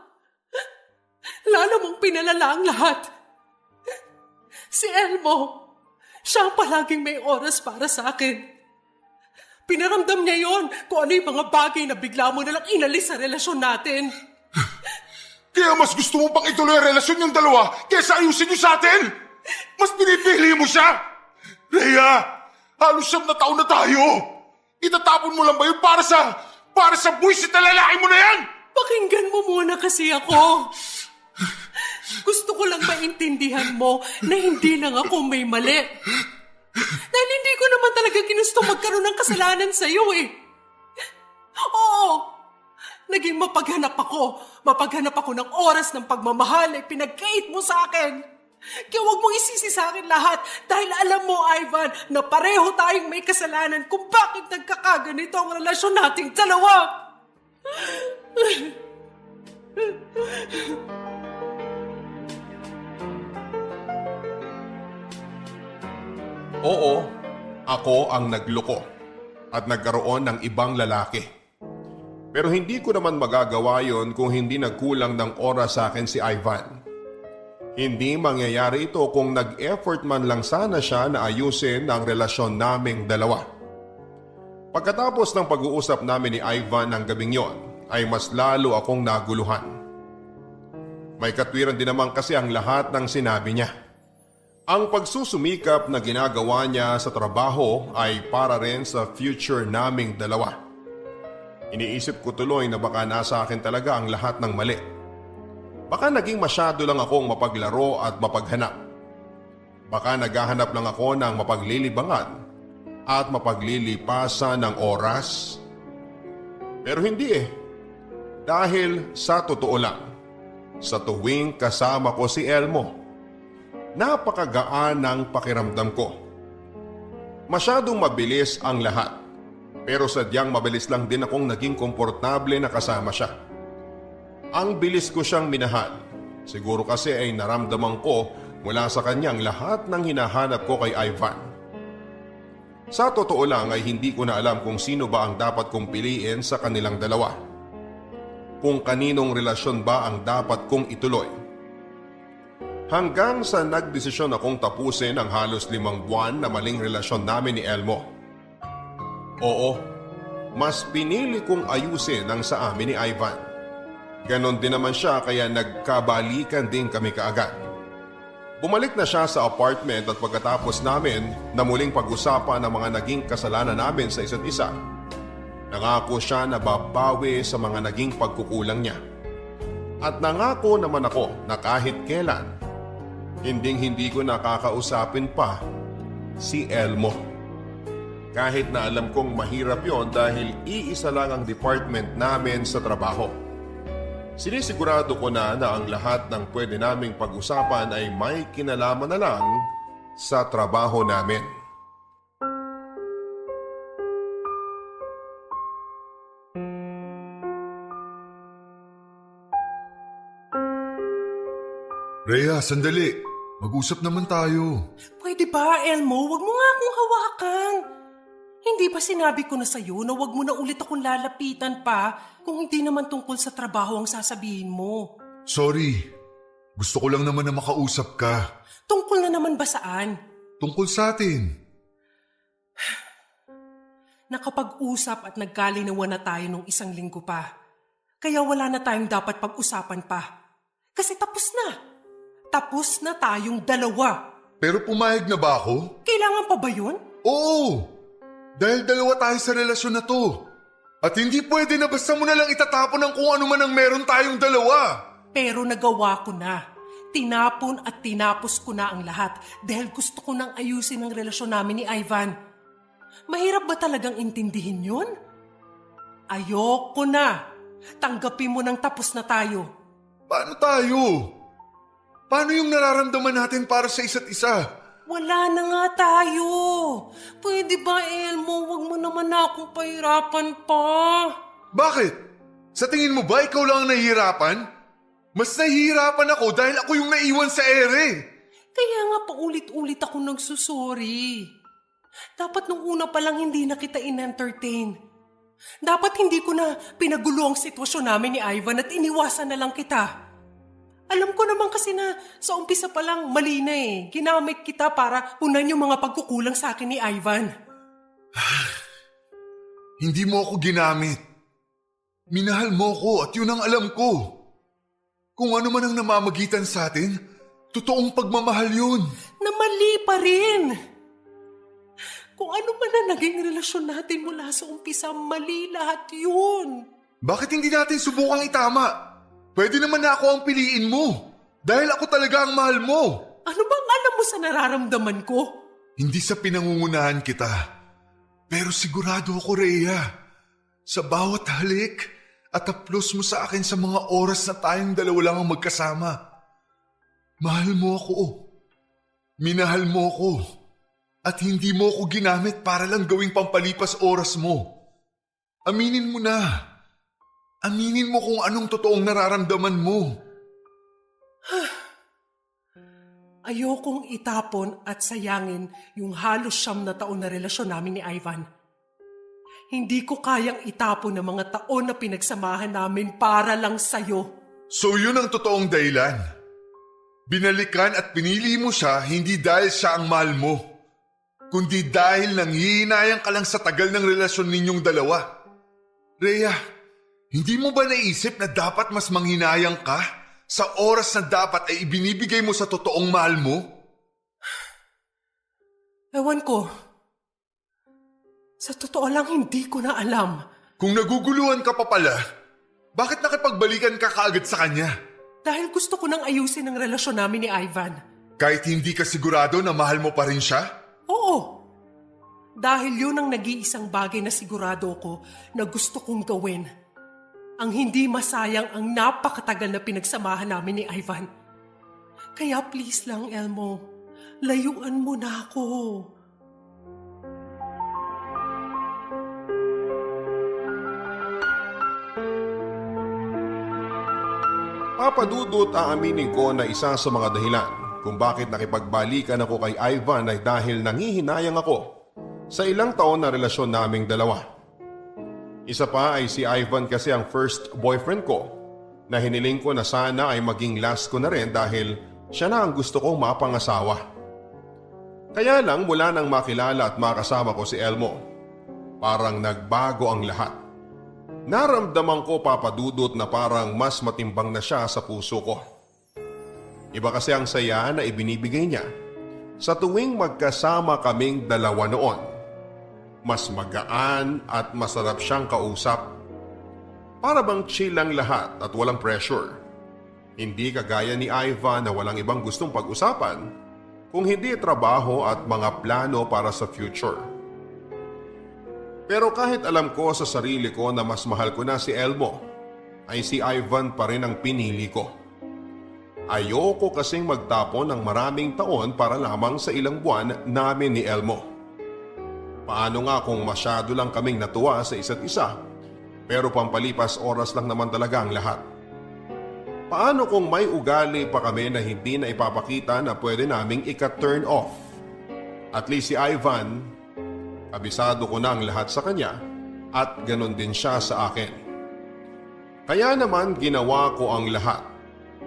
Lalo mong pinalala ang lahat. Si Elmo, siya ang palaging may oras para sa akin. Pinaramdam niya yon kung ano yung mga bagay na bigla mo nalang inalis sa relasyon natin. Kaya mas gusto mo pang ituloy ang relasyon yung dalawa kaysa ayusin niyo sa atin? Mas pinipili mo siya? Rhea, halos 7 na taon na tayo. Itatapon mo lang ba yun para sa buwisit na lalaki mo na yan? Pakinggan mo muna kasi ako. Gusto ko lang maintindihan mo na hindi lang ako may mali. Dahil hindi ko naman talaga ginusto magkaroon ng kasalanan sa'yo eh. Oo, naging mapaghanap ako ng oras ng pagmamahal ay pinagkait mo sa akin. Kaya huwag mong isisi sa akin lahat dahil alam mo, Ivan, na pareho tayong may kasalanan kung bakit nagkakaganito ang relasyon nating dalawa. Oo, ako ang nagloko at nagkaroon ng ibang lalaki. Pero hindi ko naman magagawa yon kung hindi nagkulang ng oras sa akin si Ivan. Hindi mangyayari ito kung nag-effort man lang sana siya na ayusin ang relasyon naming dalawa. Pagkatapos ng pag-uusap namin ni Ivan ng gabing yon, ay mas lalo akong naguluhan. May katwiran din naman kasi ang lahat ng sinabi niya. Ang pagsusumikap na ginagawa niya sa trabaho ay para rin sa future naming dalawa. Iniisip ko tuloy na baka nasa akin talaga ang lahat ng mali. Baka naging masyado lang akong mapaglaro at mapaghanap. Baka naghahanap lang ako ng mapaglilibangan at mapaglilipasan ng oras. Pero hindi eh. Dahil sa totoo lang, sa tuwing kasama ko si Elmo, napakagaan ng pakiramdam ko. Masyadong mabilis ang lahat, pero sadyang mabilis lang din akong naging komportable na kasama siya. Ang bilis ko siyang minahal. Siguro kasi ay naramdaman ko mula sa kanyang lahat ng hinahanap ko kay Ivan. Sa totoo lang ay hindi ko na alam kung sino ba ang dapat kong piliin sa kanilang dalawa. Kung kaninong relasyon ba ang dapat kong ituloy. Hanggang sa nagdesisyon akong tapusin ang halos 5 buwan na maling relasyon namin ni Elmo. Oo, mas pinili kong ayusin ang sa amin ni Ivan. Ganon din naman siya kaya nagkabalikan din kami kaagad. Bumalik na siya sa apartment at pagkatapos namin na muling pag-usapan ang mga naging kasalanan namin sa isa't isa, nangako siya na babawi sa mga naging pagkukulang niya. At nangako naman ako na kahit kailan, hindi ko nakakausapin pa si Elmo. Kahit na alam kong mahirap yon dahil iisa lang ang department namin sa trabaho. Sinisigurado ko na ang lahat ng pwede naming pag-usapan ay may kinalaman na lang sa trabaho namin. Rhea, sandali. Mag-usap naman tayo. Pwede ba, Elmo? Huwag mo nga akong hawakan. Hindi ba sinabi ko na sa'yo na huwag mo na ulit akong lalapitan pa kung hindi naman tungkol sa trabaho ang sasabihin mo? Sorry. Gusto ko lang naman na makausap ka. Tungkol na naman ba saan? Tungkol sa atin. Nakapag-usap at nagkalinawan na tayo nung 1 linggo pa. Kaya wala na tayong dapat pag-usapan pa. Kasi tapos na. Tapos na tayong 2. Pero pumayag na ba ako? Kailangan pa ba yun? Oo! Dahil 2 tayo sa relasyon na to. At hindi pwede na basta mo na lang itatapon ng kung ano man ang meron tayong 2. Pero nagawa ko na. Tinapon at tinapos ko na ang lahat dahil gusto ko nang ayusin ang relasyon namin ni Ivan. Mahirap ba talagang intindihin yun? Ayoko na. Tanggapin mo nang tapos na tayo. Paano tayo? Paano yung nararamdaman natin para sa isa't isa? Wala na nga tayo. Pwede ba, Elmo? Huwag mo naman akong pahirapan pa. Bakit? Sa tingin mo ba ikaw lang ang nahihirapan? Mas nahihirapan ako dahil ako yung naiwan sa ere. Kaya nga paulit-ulit ako nagsusori. Dapat nung una pa lang hindi na kita in-entertain. Dapat hindi ko na pinagulo ang sitwasyon namin ni Ivan at iniwasan na lang kita. Alam ko naman kasi na sa umpisa pa lang mali na eh. Ginamit kita para punan yung mga pagkukulang sa akin ni Ivan. Hindi mo ako ginamit. Minahal mo ko at yun ang alam ko. Kung ano man ang namamagitan sa atin, totoong pagmamahal yun. Na mali pa rin. Kung ano man ang naging relasyon natin mula sa umpisa, mali lahat yun. Bakit hindi natin subukang itama? Pwede naman na ako ang piliin mo. Dahil ako talaga ang mahal mo. Ano bang alam mo sa nararamdaman ko? Hindi sa pinangungunahan kita. Pero sigurado ako, Rhea. Sa bawat halik at haplos mo sa akin sa mga oras na tayong 2 lang ang magkasama. Mahal mo ako. Minahal mo ako. At hindi mo ako ginamit para lang gawing pampalipas oras mo. Aminin mo na. Aminin mo kung anong totoong nararamdaman mo. Ayokong itapon at sayangin yung halos 9 na taon na relasyon namin ni Ivan. Hindi ko kayang itapon ang mga taon na pinagsamahan namin para lang sa'yo. So yun ang totoong dahilan. Binalikan at pinili mo siya hindi dahil siya ang mahal mo, kundi dahil nanghihinayang ka lang sa tagal ng relasyon ninyong 2. Rhea, hindi mo ba naisip na dapat mas manghinayang ka sa oras na dapat ay ibinibigay mo sa totoong mahal mo? Ewan ko. Sa totoo lang, hindi ko na alam. Kung naguguluhan ka pa pala, bakit nakipagbalikan ka kaagad sa kanya? Dahil gusto ko nang ayusin ang relasyon namin ni Ivan. Kahit hindi ka sigurado na mahal mo pa rin siya? Oo. Dahil yun ang nag-iisang bagay na sigurado ko na gusto kong gawin. Ang hindi masayang ang napakatagal na pinagsamahan namin ni Ivan. Kaya please lang, Elmo, layuan mo na ako. Papadudot aaminin ko na isa sa mga dahilan kung bakit nakipagbalikan ako kay Ivan ay dahil nangihinayang ako sa ilang taon na relasyon naming 2. Isa pa ay si Ivan kasi ang first boyfriend ko na hiniling ko na sana ay maging last ko na rin dahil siya na ang gusto kong mapangasawa. Kaya lang mula nang makilala at makasama ko si Elmo, parang nagbago ang lahat. Naramdaman ko, Papadudot, na parang mas matimbang na siya sa puso ko. Iba kasi ang saya na ibinibigay niya sa tuwing magkasama kaming 2 noon. Mas magaan at masarap siyang kausap. Para bang chill lang lahat at walang pressure. Hindi kagaya ni Ivan na walang ibang gustong pag-usapan kung hindi trabaho at mga plano para sa future. Pero kahit alam ko sa sarili ko na mas mahal ko na si Elmo, ay si Ivan pa rin ang pinili ko. Ayoko kasing magtapon ng maraming taon para lamang sa ilang buwan namin ni Elmo. Paano nga kung masyado lang kaming natuwa sa isa't isa, pero pampalipas oras lang naman talaga ang lahat. Paano kung may ugali pa kami na hindi na ipapakita na pwede naming ika-turn off? At least si Ivan, kabisado ko na ang lahat sa kanya at ganon din siya sa akin. Kaya naman ginawa ko ang lahat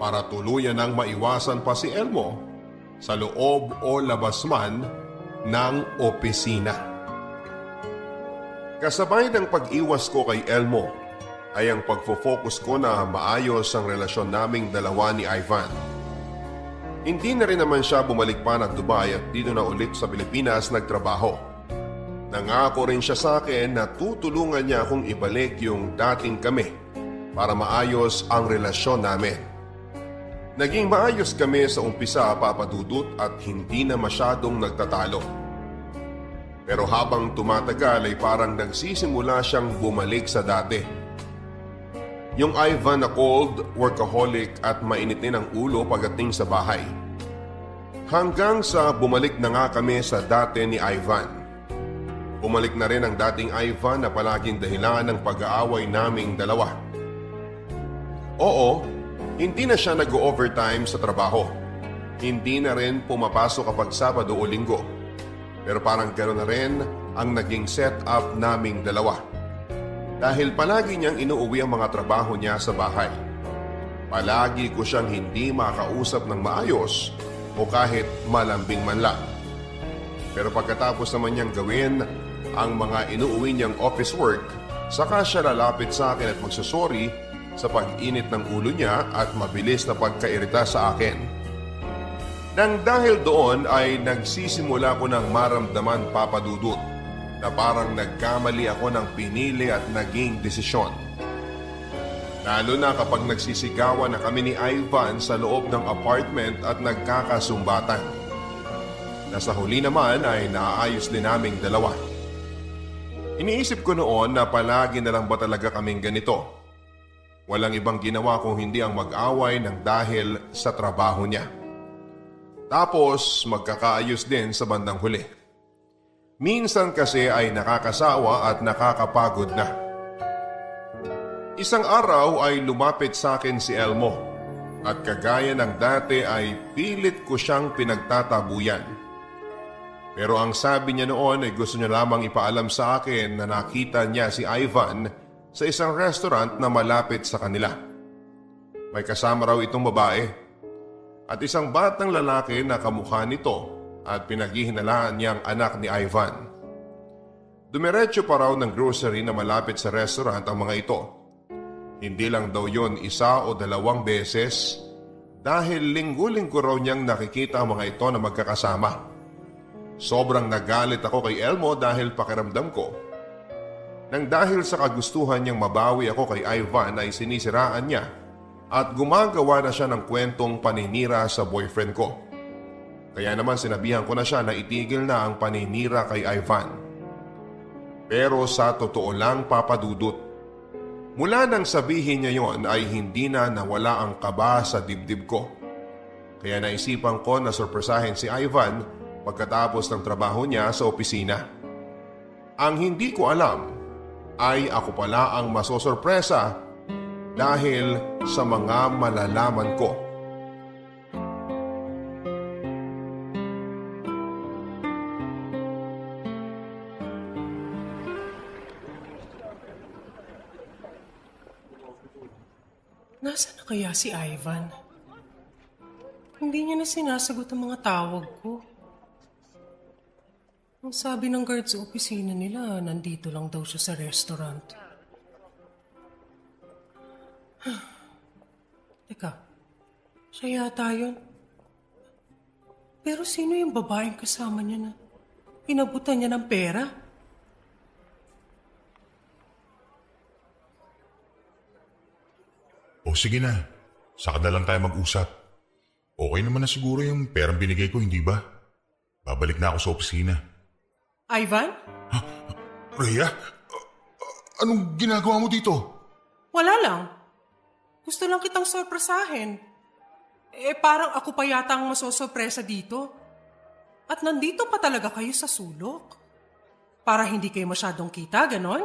para tuluyan ng maiwasan pa si Elmo sa loob o labas man ng opisina. Kasabay ng pag-iwas ko kay Elmo ay ang pagfo-focus ko na maayos ang relasyon naming dalawa ni Ivan. Hindi na rin naman siya bumalik pa ng Dubai at dito na ulit sa Pilipinas nagtrabaho. Nangako rin siya sa akin na tutulungan niya akong ibalik yung dating kami para maayos ang relasyon namin. Naging maayos kami sa umpisa, Papa Dudut, at hindi na masyadong nagtatalo. Pero habang tumatagal ay parang nagsisimula siyang bumalik sa dati. Yung Ivan na cold, workaholic at mainit din ang ulo pagdating sa bahay. Hanggang sa bumalik na nga kami sa dati ni Ivan. Bumalik na rin ang dating Ivan na palaging dahilan ng pag-aaway naming dalawa. Oo, hindi na siya nag-overtime sa trabaho. Hindi na rin pumapasok kapag Sabado o Linggo. Pero parang gano'n na rin ang naging setup naming dalawa. Dahil palagi niyang inuuwi ang mga trabaho niya sa bahay. Palagi ko siyang hindi makausap ng maayos o kahit malambing man lang. Pero pagkatapos naman niyang gawin ang mga inuuwi niyang office work, saka siya lalapit sa akin at magsasorry sa pag-init ng ulo niya at mabilis na pagkairita sa akin. Nang dahil doon ay nagsisimula ko ng maramdaman, Papa Dudut, na parang nagkamali ako ng pinili at naging desisyon. Lalo na kapag nagsisigawan na kami ni Ivan sa loob ng apartment at nagkakasumbatan. Nasa huli naman ay naayos din naming dalawa. Iniisip ko noon na palagi na lang ba talaga kaming ganito? Walang ibang ginawa kung hindi ang mag-away ng dahil sa trabaho niya. Tapos magkakaayos din sa bandang huli. Minsan kasi ay nakakasawa at nakakapagod na. Isang araw ay lumapit sa akin si Elmo at kagaya ng dati ay pilit ko siyang pinagtatabuyan. Pero ang sabi niya noon ay gusto niya lamang ipaalam sa akin na nakita niya si Ivan sa isang restaurant na malapit sa kanila. May kasama raw itong babae at isang batang lalaki na kamukha nito at pinaghihinalaan niyang anak ni Ivan. Dumiretso pa raw ng grocery na malapit sa restaurant ang mga ito. Hindi lang daw yon isa o dalawang beses dahil linggo-linggo raw niyang nakikita ang mga ito na magkakasama. Sobrang nagalit ako kay Elmo dahil pakiramdam ko nang dahil sa kagustuhan niyang mabawi ako kay Ivan ay sinisiraan niya at gumagawa na siya ng kwentong paninira sa boyfriend ko. Kaya naman sinabihan ko na siya na itigil na ang paninira kay Ivan. Pero sa totoo lang, Papa Dudut, mula nang sabihin niya yon ay hindi na nawala ang kaba sa dibdib ko. Kaya naisipan ko na sorpresahin si Ivan pagkatapos ng trabaho niya sa opisina. Ang hindi ko alam ay ako pala ang masosorpresa dahil sa mga malalaman ko. Nasaan na kaya si Ivan? Hindi niya na sinasagot ang mga tawag ko. Ang sabi ng guard sa opisina nila, nandito lang daw siya sa restaurant. Teka, siya yata yun. Pero sino yung babaeng kasama niya na inabutan niya ng pera? O sige na, saka na lang tayo mag-usap. Okay naman na siguro yung perang binigay ko, hindi ba? Babalik na ako sa opisina. Ivan? Rhea? Anong ginagawa mo dito? Wala lang. Gusto lang kitang sorpresahin. Parang ako pa yata ang masosorpresa dito. At nandito pa talaga kayo sa sulok. Para hindi kayo masyadong kita, ganon?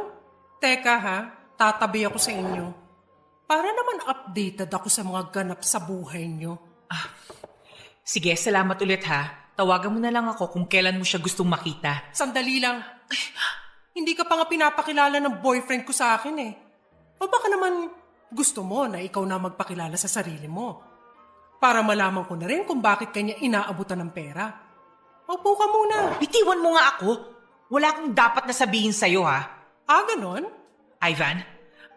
Teka ha, tatabi ako sa inyo. Para naman updated ako sa mga ganap sa buhay nyo. Sige, salamat ulit ha. Tawagan mo na lang ako kung kailan mo siya gustong makita. Sandali lang. Hindi ka pa nga pinapakilala ng boyfriend ko sa akin eh. O baka naman gusto mo na ikaw na magpakilala sa sarili mo. Para malaman ko na rin kung bakit kanya inaabutan ng pera. Upo ka muna. Bitiwan mo nga ako. Wala akong dapat na sabihin sa'yo ha. Ganon? Ivan,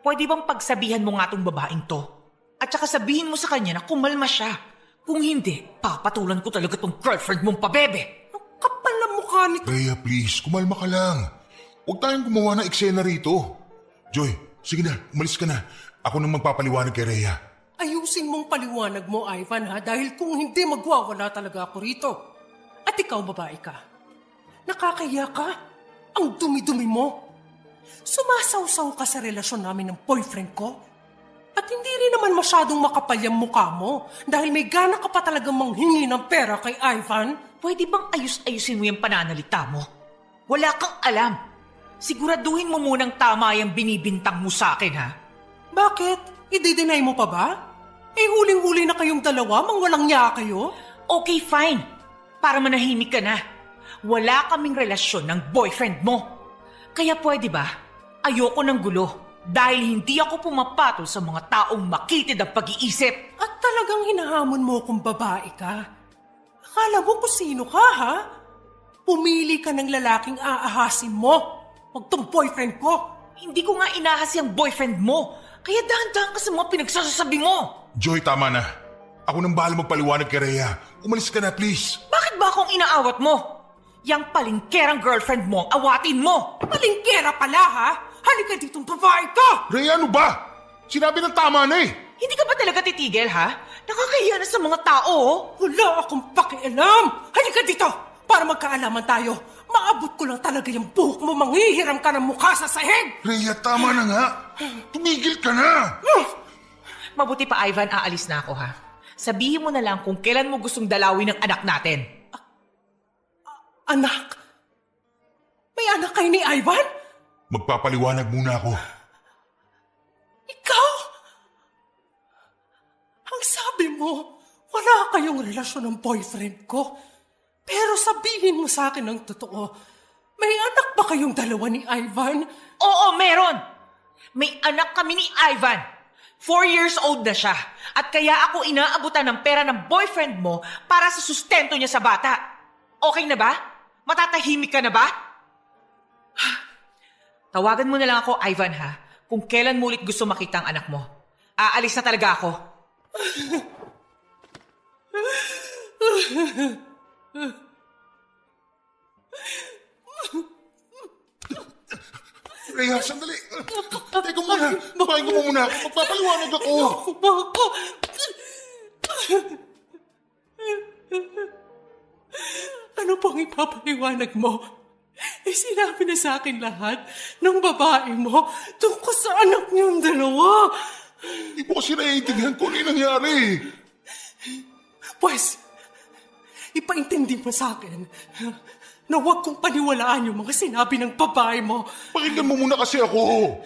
pwede bang pagsabihan mo nga tong babaeng to? At saka sabihin mo sa kanya na kumalma siya. Kung hindi, papatulan ko talaga tong girlfriend mong pabebe. Ang kapal na mukha nito. Rhea, please, kumalma ka lang. Huwag tayong gumawa ng eksena rito. Joy, sige na, umalis ka na. Ako nang magpapaliwanag kay Rhea. Ayusin mong paliwanag mo, Ivan, ha? Dahil kung hindi, magwawala talaga ako rito. At ikaw, babae ka. Nakakaya ka. Ang dumi-dumi mo. Sumasawsaw ka sa relasyon namin ng boyfriend ko. At hindi rin naman masyadong makapal yung mukha mo dahil may gana ka pa talagang manghingi ng pera kay Ivan. Pwede bang ayus-ayusin mo yung pananalita mo? Wala kang alam. Siguraduhin mo munang tama yung binibintang mo sa akin, ha? Bakit? I-deny mo pa ba? Huling-huli na kayong dalawa, walang niya kayo? Okay, fine. Para manahimik ka na. Wala kaming relasyon ng boyfriend mo. Kaya pwede ba? Ayoko ng gulo dahil hindi ako pumapatol sa mga taong makitid ang pag-iisip. At talagang hinahamon mo kung babae ka. Akala mo kung sino ka, ha? Pumili ka ng lalaking aahasin mo. Huwag tong boyfriend ko. Hindi ko nga inahas yung boyfriend mo. Kaya dahan-dahan ka sa mga pinagsasasabi mo. Joy, tama na. Ako nang bahala magpaliwanag kay Rhea. Umalis ka na, please. Bakit ba akong inaawat mo? Yang palingkerang girlfriend mo ang awatin mo. Palingkera pala, ha? Halika ditong babae ka! Rhea, ano ba? Sinabi ng tama na eh. Hindi ka ba talaga titigil, ha? Nakakahiya na sa mga tao, oh. Wala akong pakialam! Halika dito! Para magkaalaman tayo. Maabot ko lang talaga yung buhok mo. Manghihiram ka ng mukha sa sahig! Rhea, tama na nga. Tumigil ka na. Mabuti pa, Ivan, aalis na ako, ha? Sabihin mo na lang kung kailan mo gustong dalawin ng anak natin. Anak? May anak kayo ni Ivan? Magpapaliwanag muna ako. Ikaw? Ang sabi mo, wala kayong relasyon ng boyfriend ko. Pero sabihin mo sa akin ng totoo, may anak ba kayong dalawa ni Ivan? Oo, meron! May anak kami ni Ivan. 4 years old na siya. At kaya ako inaabutan ng pera ng boyfriend mo para sa sustento niya sa bata. Okay na ba? Matatahimik ka na ba? Tawagan mo na lang ako, Ivan, ha? Kung kailan mo ulit gusto makita ang anak mo. Aalis na talaga ako. Rhea, sandali. Teka muna. Babayin ko muna ako. Magpapaliwanag ako. Bako! Ano pang ipapaliwanag mo? Sinabi na sa akin lahat ng babae mo tungkol sa anak niyong dalawa. Hindi mo kasi naiintindihan ko ano yung nangyari. Pues, ipaintindi mo sa akin na huwag kong paniwalaan yung mga sinabi ng babae mo. Pakinggan mo muna kasi ako.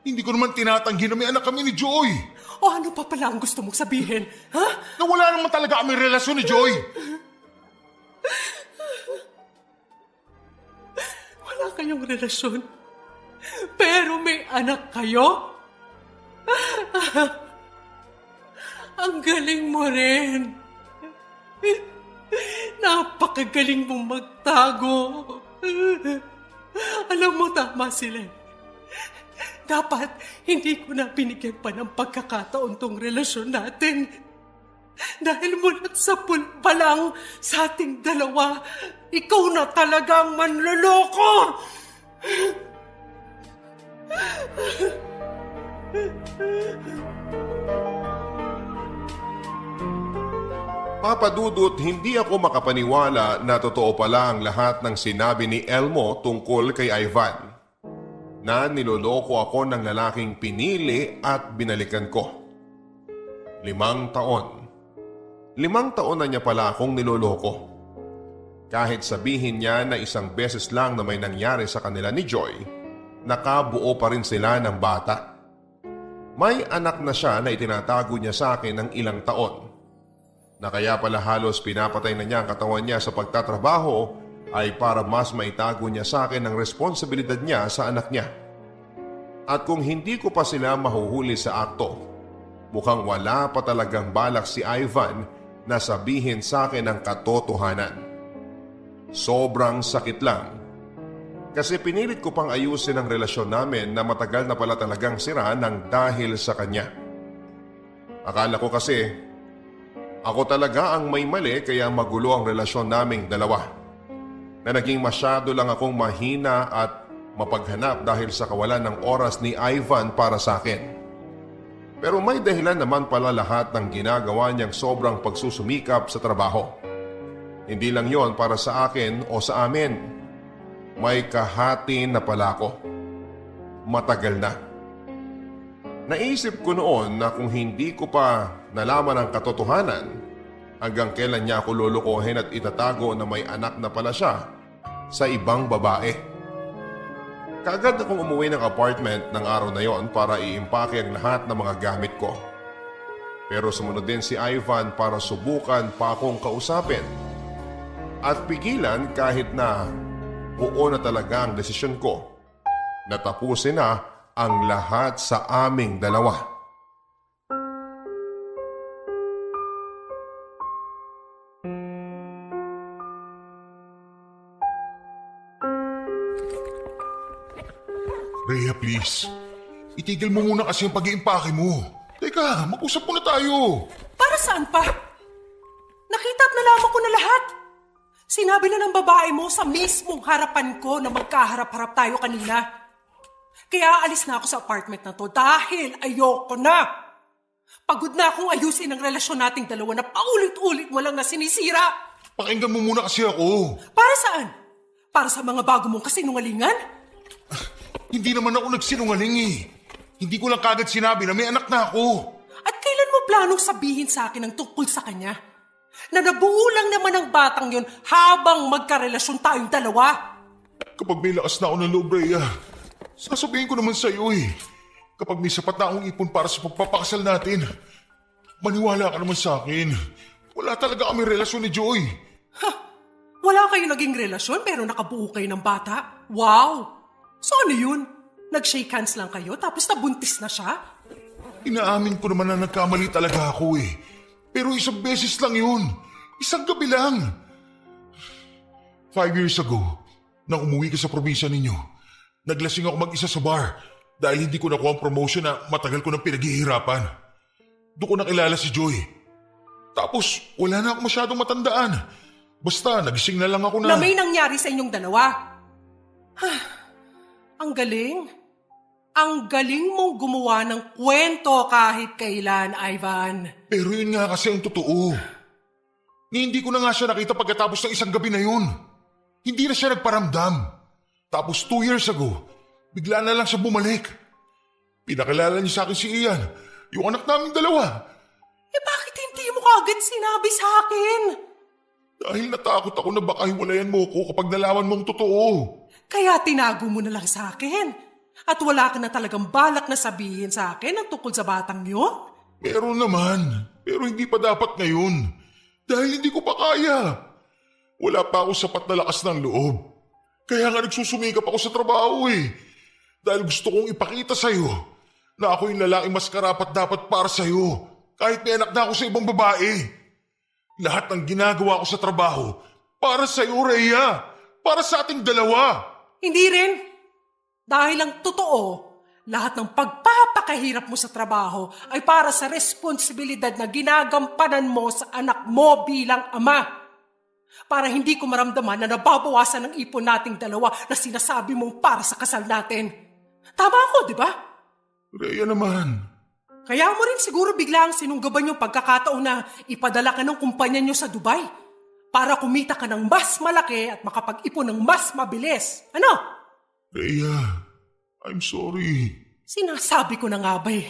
Hindi ko naman tinatanggi na may anak kami ni Joy. O ano pa pala ang gusto mong sabihin? Ha? Na wala naman talaga kami relasyon ni Joy. Wala kayong relasyon. Pero may anak kayo? Ang galing mo rin. Napakagaling mong magtago. Alam mo, tama sila. Dapat hindi ko na binigyan pa ng pagkakataon tong relasyon natin. Dahil mula't sa pa lang sa ating dalawa, ikaw na talagang manloloko! Papa Dudut, hindi ako makapaniwala na totoo pala ang lahat ng sinabi ni Elmo tungkol kay Ivan. Na niloloko ako ng lalaking pinili at binalikan ko. 5 taon. 5 taon na niya pala akong niloloko. Kahit sabihin niya na isang beses lang na may nangyari sa kanila ni Joy, nakabuo pa rin sila ng bata. May anak na siya na itinatago niya sa akin ng ilang taon. Na kaya pala halos pinapatay na niya ang katawan niya sa pagtatrabaho ay para mas maitago niya sa akin ang responsibilidad niya sa anak niya. At kung hindi ko pa sila mahuhuli sa akto, mukhang wala pa talagang balak si Ivan na sabihin sa akin ang katotohanan. Sobrang sakit lang. Kasi pinilit ko pang ayusin ang relasyon namin na matagal na pala talagang sira ng dahil sa kanya. Akala ko kasi, ako talaga ang may mali kaya magulo ang relasyon naming dalawa. Na naging masyado lang akong mahina at mapaghanap dahil sa kawalan ng oras ni Ivan para sa akin. Pero may dahilan naman pala lahat ng ginagawa niyang sobrang pagsusumikap sa trabaho. Hindi lang yon para sa akin o sa amin. May kahati na pala ako. Matagal na. Naisip ko noon na kung hindi ko pa nalaman ang katotohanan, hanggang kailan niya ako lulukohin at itatago na may anak na pala siya sa ibang babae. Kaagad akong umuwi ng apartment ng araw na yon para iimpake ang lahat ng mga gamit ko. Pero sumunod din si Ivan para subukan pa akong kausapin. At pigilan kahit na buo na talaga ang desisyon ko na tapusin na ang lahat sa aming dalawa. Rhea, please. Itigil mo muna kasi yung pag-iimpake mo. Teka, mag-usap muna tayo. Para saan pa? Nakita at nalaman ko na lahat. Sinabi na ng babae mo sa mismong harapan ko na magkaharap-harap tayo kanina. Kaya alis na ako sa apartment na to dahil ayoko na. Pagod na akong ayusin ang relasyon nating dalawa na paulit-ulit mo lang na sinisira. Pakinggan mo muna kasi ako. Para saan? Para sa mga bago mong kasinungalingan? Hindi naman ako nagsinungaling eh. Hindi ko lang kagad sinabi na may anak na ako. At kailan mo planong sabihin sa akin ang tungkol sa kanya? Na nabuo lang naman ang batang yon habang magkarelasyon tayong dalawa. Kapag may lakas na ako ng loob, Rhea, sasabihin ko naman sa'yo eh. Kapag may sapat na akong ipon para sa pagpapakasal natin, maniwala ka naman sa akin. Wala talaga kami relasyon ni Joy. Wala kayo naging relasyon pero nakabuo kayo ng bata? Wow! So ano yun? Nag-shake hands lang kayo tapos nabuntis na siya? Inaamin ko naman na nagkamali talaga ako eh. Pero isang beses lang yun. Isang gabi lang. 5 years ago, nang umuwi ka sa probinsya ninyo, naglasing ako mag-isa sa bar dahil hindi ko nakuha ang promotion na matagal ko nang pinaghihirapan. Doon ko nakilala si Joy. Tapos wala na ako masyadong matandaan. Basta nagising na lang ako na... Na may nangyari sa inyong dalawa. Ang galing. Ang galing mong gumawa ng kwento kahit kailan, Ivan. Pero yun nga kasi ang totoo. Hindi ko na nga siya nakita pagkatapos ng isang gabi na yun. Hindi na siya nagparamdam. Tapos 2 years ago, bigla na lang siya bumalik. Pinakilala niya sa akin si Ian, yung anak naming dalawa. Bakit hindi mo kaagad sinabi sa akin? Dahil natakot ako na baka hiwalayan mo ko kapag nalaman mong totoo. Kaya tinago mo na lang sa akin. At wala ka na talagang balak na sabihin sa akin ang tungkol sa batang yun? Meron naman, pero hindi pa dapat ngayon. Dahil hindi ko pa kaya. Wala pa ako sapat na lakas ng loob. Kaya nga nagsusumikap ako sa trabaho eh. Dahil gusto kong ipakita sa'yo na ako yung lalaking mas karapat dapat para sa'yo. Kahit may anak na ako sa ibang babae. Lahat ng ginagawa ko sa trabaho para sa'yo, Rhea. Para sa ating dalawa. Hindi rin. Dahil ang totoo, lahat ng pagpapakahirap mo sa trabaho ay para sa responsibilidad na ginagampanan mo sa anak mo bilang ama. Para hindi ko maramdaman na nababawasan ang ipon nating dalawa na sinasabi mong para sa kasal natin. Tama ako, di ba? Rhea naman. Kaya mo rin siguro biglang sinunggaban yung pagkakataon na ipadala ka ng kumpanya nyo sa Dubai para kumita ka ng mas malaki at makapag-ipon ng mas mabilis. Ano? Rhea, I'm sorry. Sinasabi ko na nga ba eh.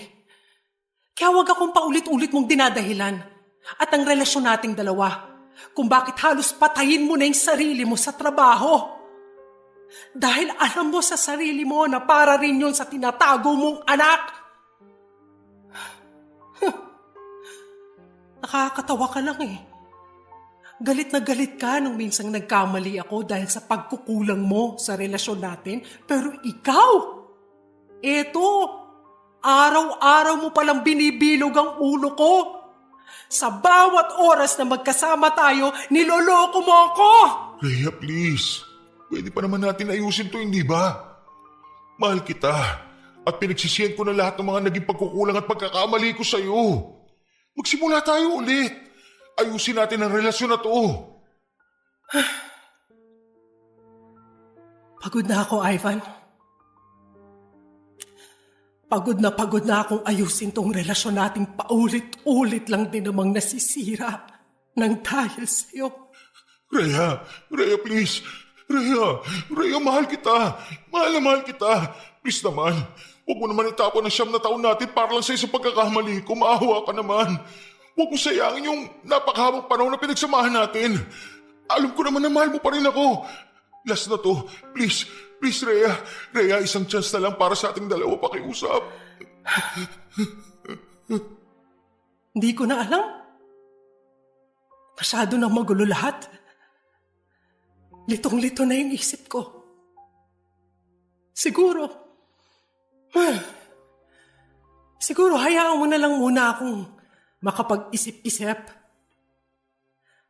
Kaya huwag akong paulit-ulit mong dinadahilan. At ang relasyon nating dalawa, kung bakit halos patayin mo na yung sarili mo sa trabaho. Dahil alam mo sa sarili mo na para rin yun sa tinatago mong anak. Nakakatawa ka lang eh. Galit na galit ka nung minsang nagkamali ako dahil sa pagkukulang mo sa relasyon natin. Pero ikaw, eto, araw-araw mo palang binibilog ang ulo ko. Sa bawat oras na magkasama tayo, niloloko mo ako! Rhea, please. Pwede pa naman natin ayusin to, hindi ba? Mahal kita. At pinagsisihan ko na lahat ng mga naging pagkukulang at pagkakamali ko sa'yo. Magsimula tayo ulit. Ayusin natin ang relasyon na to. Pagod na ako, Ivan. Pagod na akong ayusin tong relasyon nating paulit-ulit lang din namang nasisira ng dahil sa'yo. Rhea, please. Rhea, mahal kita. Mahal na mahal kita. Please naman, huwag mo naman itapon ang 9 na taon natin para lang sa isang pagkakamali ko. Maawa ka naman. Huwag mo sayangin yung napakahabang panahon na pinagsamahan natin. Alam ko naman na mahal mo pa rin ako. Last na to. Please, Rhea. Rhea, isang chance na lang para sa ating dalawa pakiusap. Hindi ko na alam. Masyado na magulo lahat. Litong-lito na yung isip ko. Siguro hayaan mo na lang muna akong makapag-isip-isip.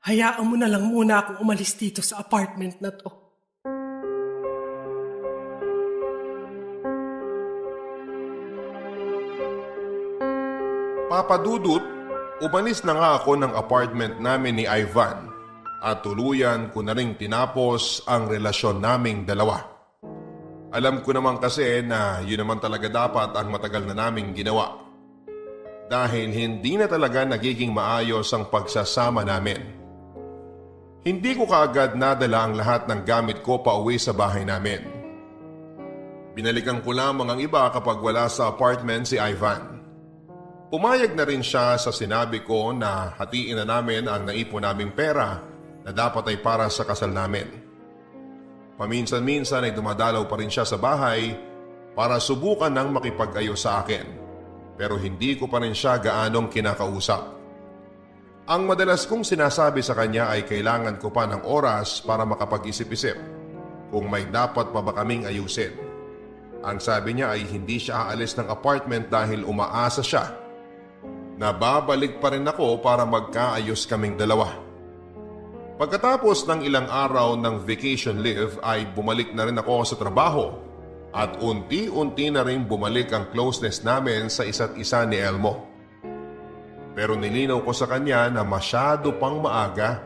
Hayaan mo na lang muna akong umalis dito sa apartment na to. Papa Dudut, umalis na nga ako ng apartment namin ni Ivan at tuluyan ko na ring tinapos ang relasyon naming dalawa. Alam ko naman kasi na yun naman talaga dapat ang matagal na naming ginawa. Dahil hindi na talaga nagiging maayos ang pagsasama namin. Hindi ko kaagad nadala ang lahat ng gamit ko pa uwi sa bahay namin. Binalikan ko lamang ang iba kapag wala sa apartment si Ivan. Pumayag na rin siya sa sinabi ko na hatiin na namin ang naipon naming pera na dapat ay para sa kasal namin. Paminsan-minsan ay dumadalaw pa rin siya sa bahay para subukan ng makipag-ayos sa akin. Pero hindi ko pa rin siya gaanong kinakausap. Ang madalas kong sinasabi sa kanya ay kailangan ko pa ng oras para makapag-isip-isip kung may dapat pa ba kaming ayusin. Ang sabi niya ay hindi siya aalis ng apartment dahil umaasa siya na babalik pa rin ako para magkaayos kaming dalawa. Pagkatapos ng ilang araw ng vacation leave ay bumalik na rin ako sa trabaho at unti-unti na rin bumalik ang closeness namin sa isa't isa ni Elmo. Pero nilinaw ko sa kanya na masyado pang maaga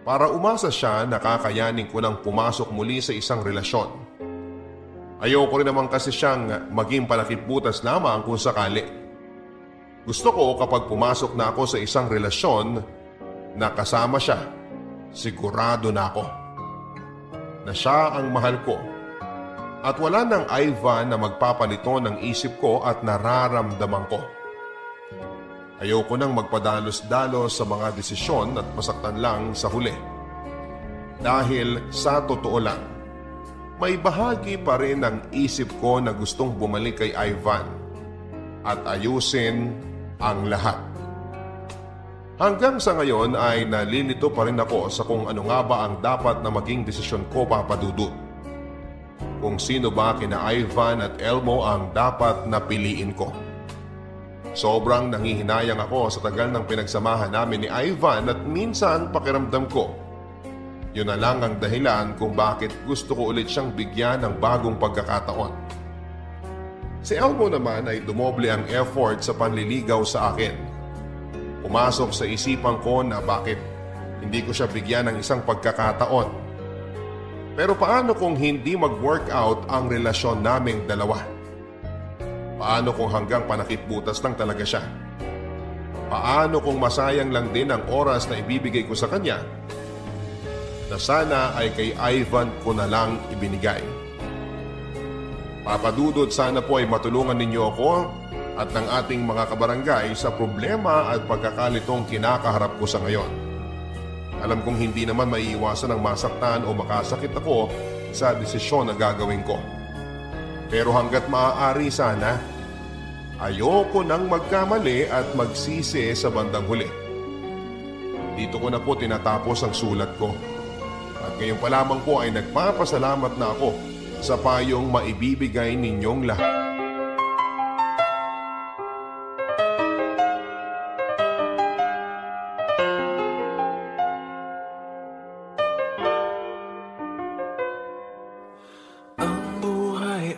para umasa siya na kakayanin ko nang pumasok muli sa isang relasyon. Ayoko rin naman kasi siyang maging palakiputas lamang kung sakali. Gusto ko kapag pumasok na ako sa isang relasyon na kasama siya, sigurado na ako na siya ang mahal ko at wala nang Ivan na magpapalito ng isip ko at nararamdaman ko. Ayoko nang magpadalos-dalos sa mga desisyon at masaktan lang sa huli. Dahil sa totoo lang, may bahagi pa rin ng isip ko na gustong bumalik kay Ivan at ayusin ang lahat. Hanggang sa ngayon ay nalilito pa rin ako sa kung ano nga ba ang dapat na maging desisyon ko, Papa Dudut. Kung sino ba kina Ivan at Elmo ang dapat na piliin ko. Sobrang nangihinayang ako sa tagal ng pinagsamahan namin ni Ivan at minsan pakiramdam ko. Yun na lang ang dahilan kung bakit gusto ko ulit siyang bigyan ng bagong pagkakataon. Si Elmo naman ay dumoble ang effort sa panliligaw sa akin. Pumasok sa isipan ko na bakit hindi ko siya bigyan ng isang pagkakataon. Pero paano kung hindi mag-workout ang relasyon naming dalawa? Paano kung hanggang panakipbutas lang talaga siya? Paano kung masayang lang din ang oras na ibibigay ko sa kanya na sana ay kay Ivan ko na lang ibinigay? Papa Dudut, sana po ay matulungan ninyo ako at ng ating mga kabarangay sa problema at pagkakalitong kinakaharap ko sa ngayon. Alam kong hindi naman maiiwasan ang masaktan o makasakit ako sa desisyon na gagawin ko. Pero hanggat maaari sana, ayoko nang magkamali at magsisi sa bandang huli. Dito ko na po tinatapos ang sulat ko. At ngayon pa lamang po ay nagpapasalamat na ako sa payong maibibigay ninyong lahat.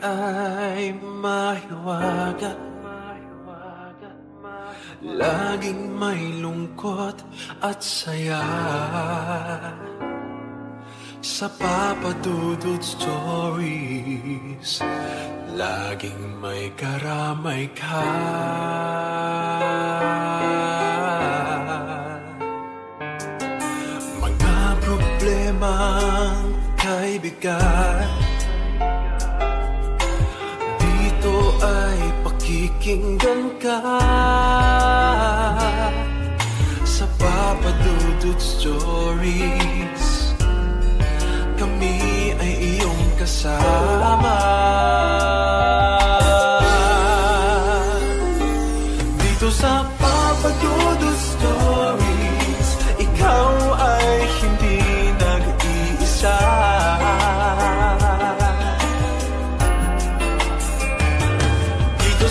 Ay mahiwaga, laging may lungkot at saya. Sa Papa Dudut Stories, laging may karamay ka. Mga problemang kaibigan, ay pakikinggan ka. Sa Papa Dudut Stories, kami ay iyong kasama. Dito sa Papa Dudut Stories, ikaw ay hindi nag-iisa.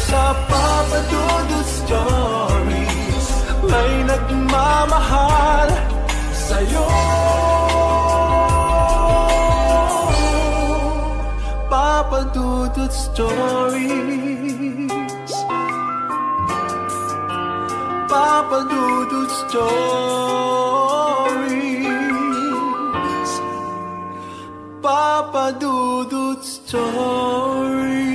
Sa Papa Dudut Stories, may nagmamahal sa'yo. Papa Dudut Stories, Papa Dudut Stories, Papa Dudut Stories.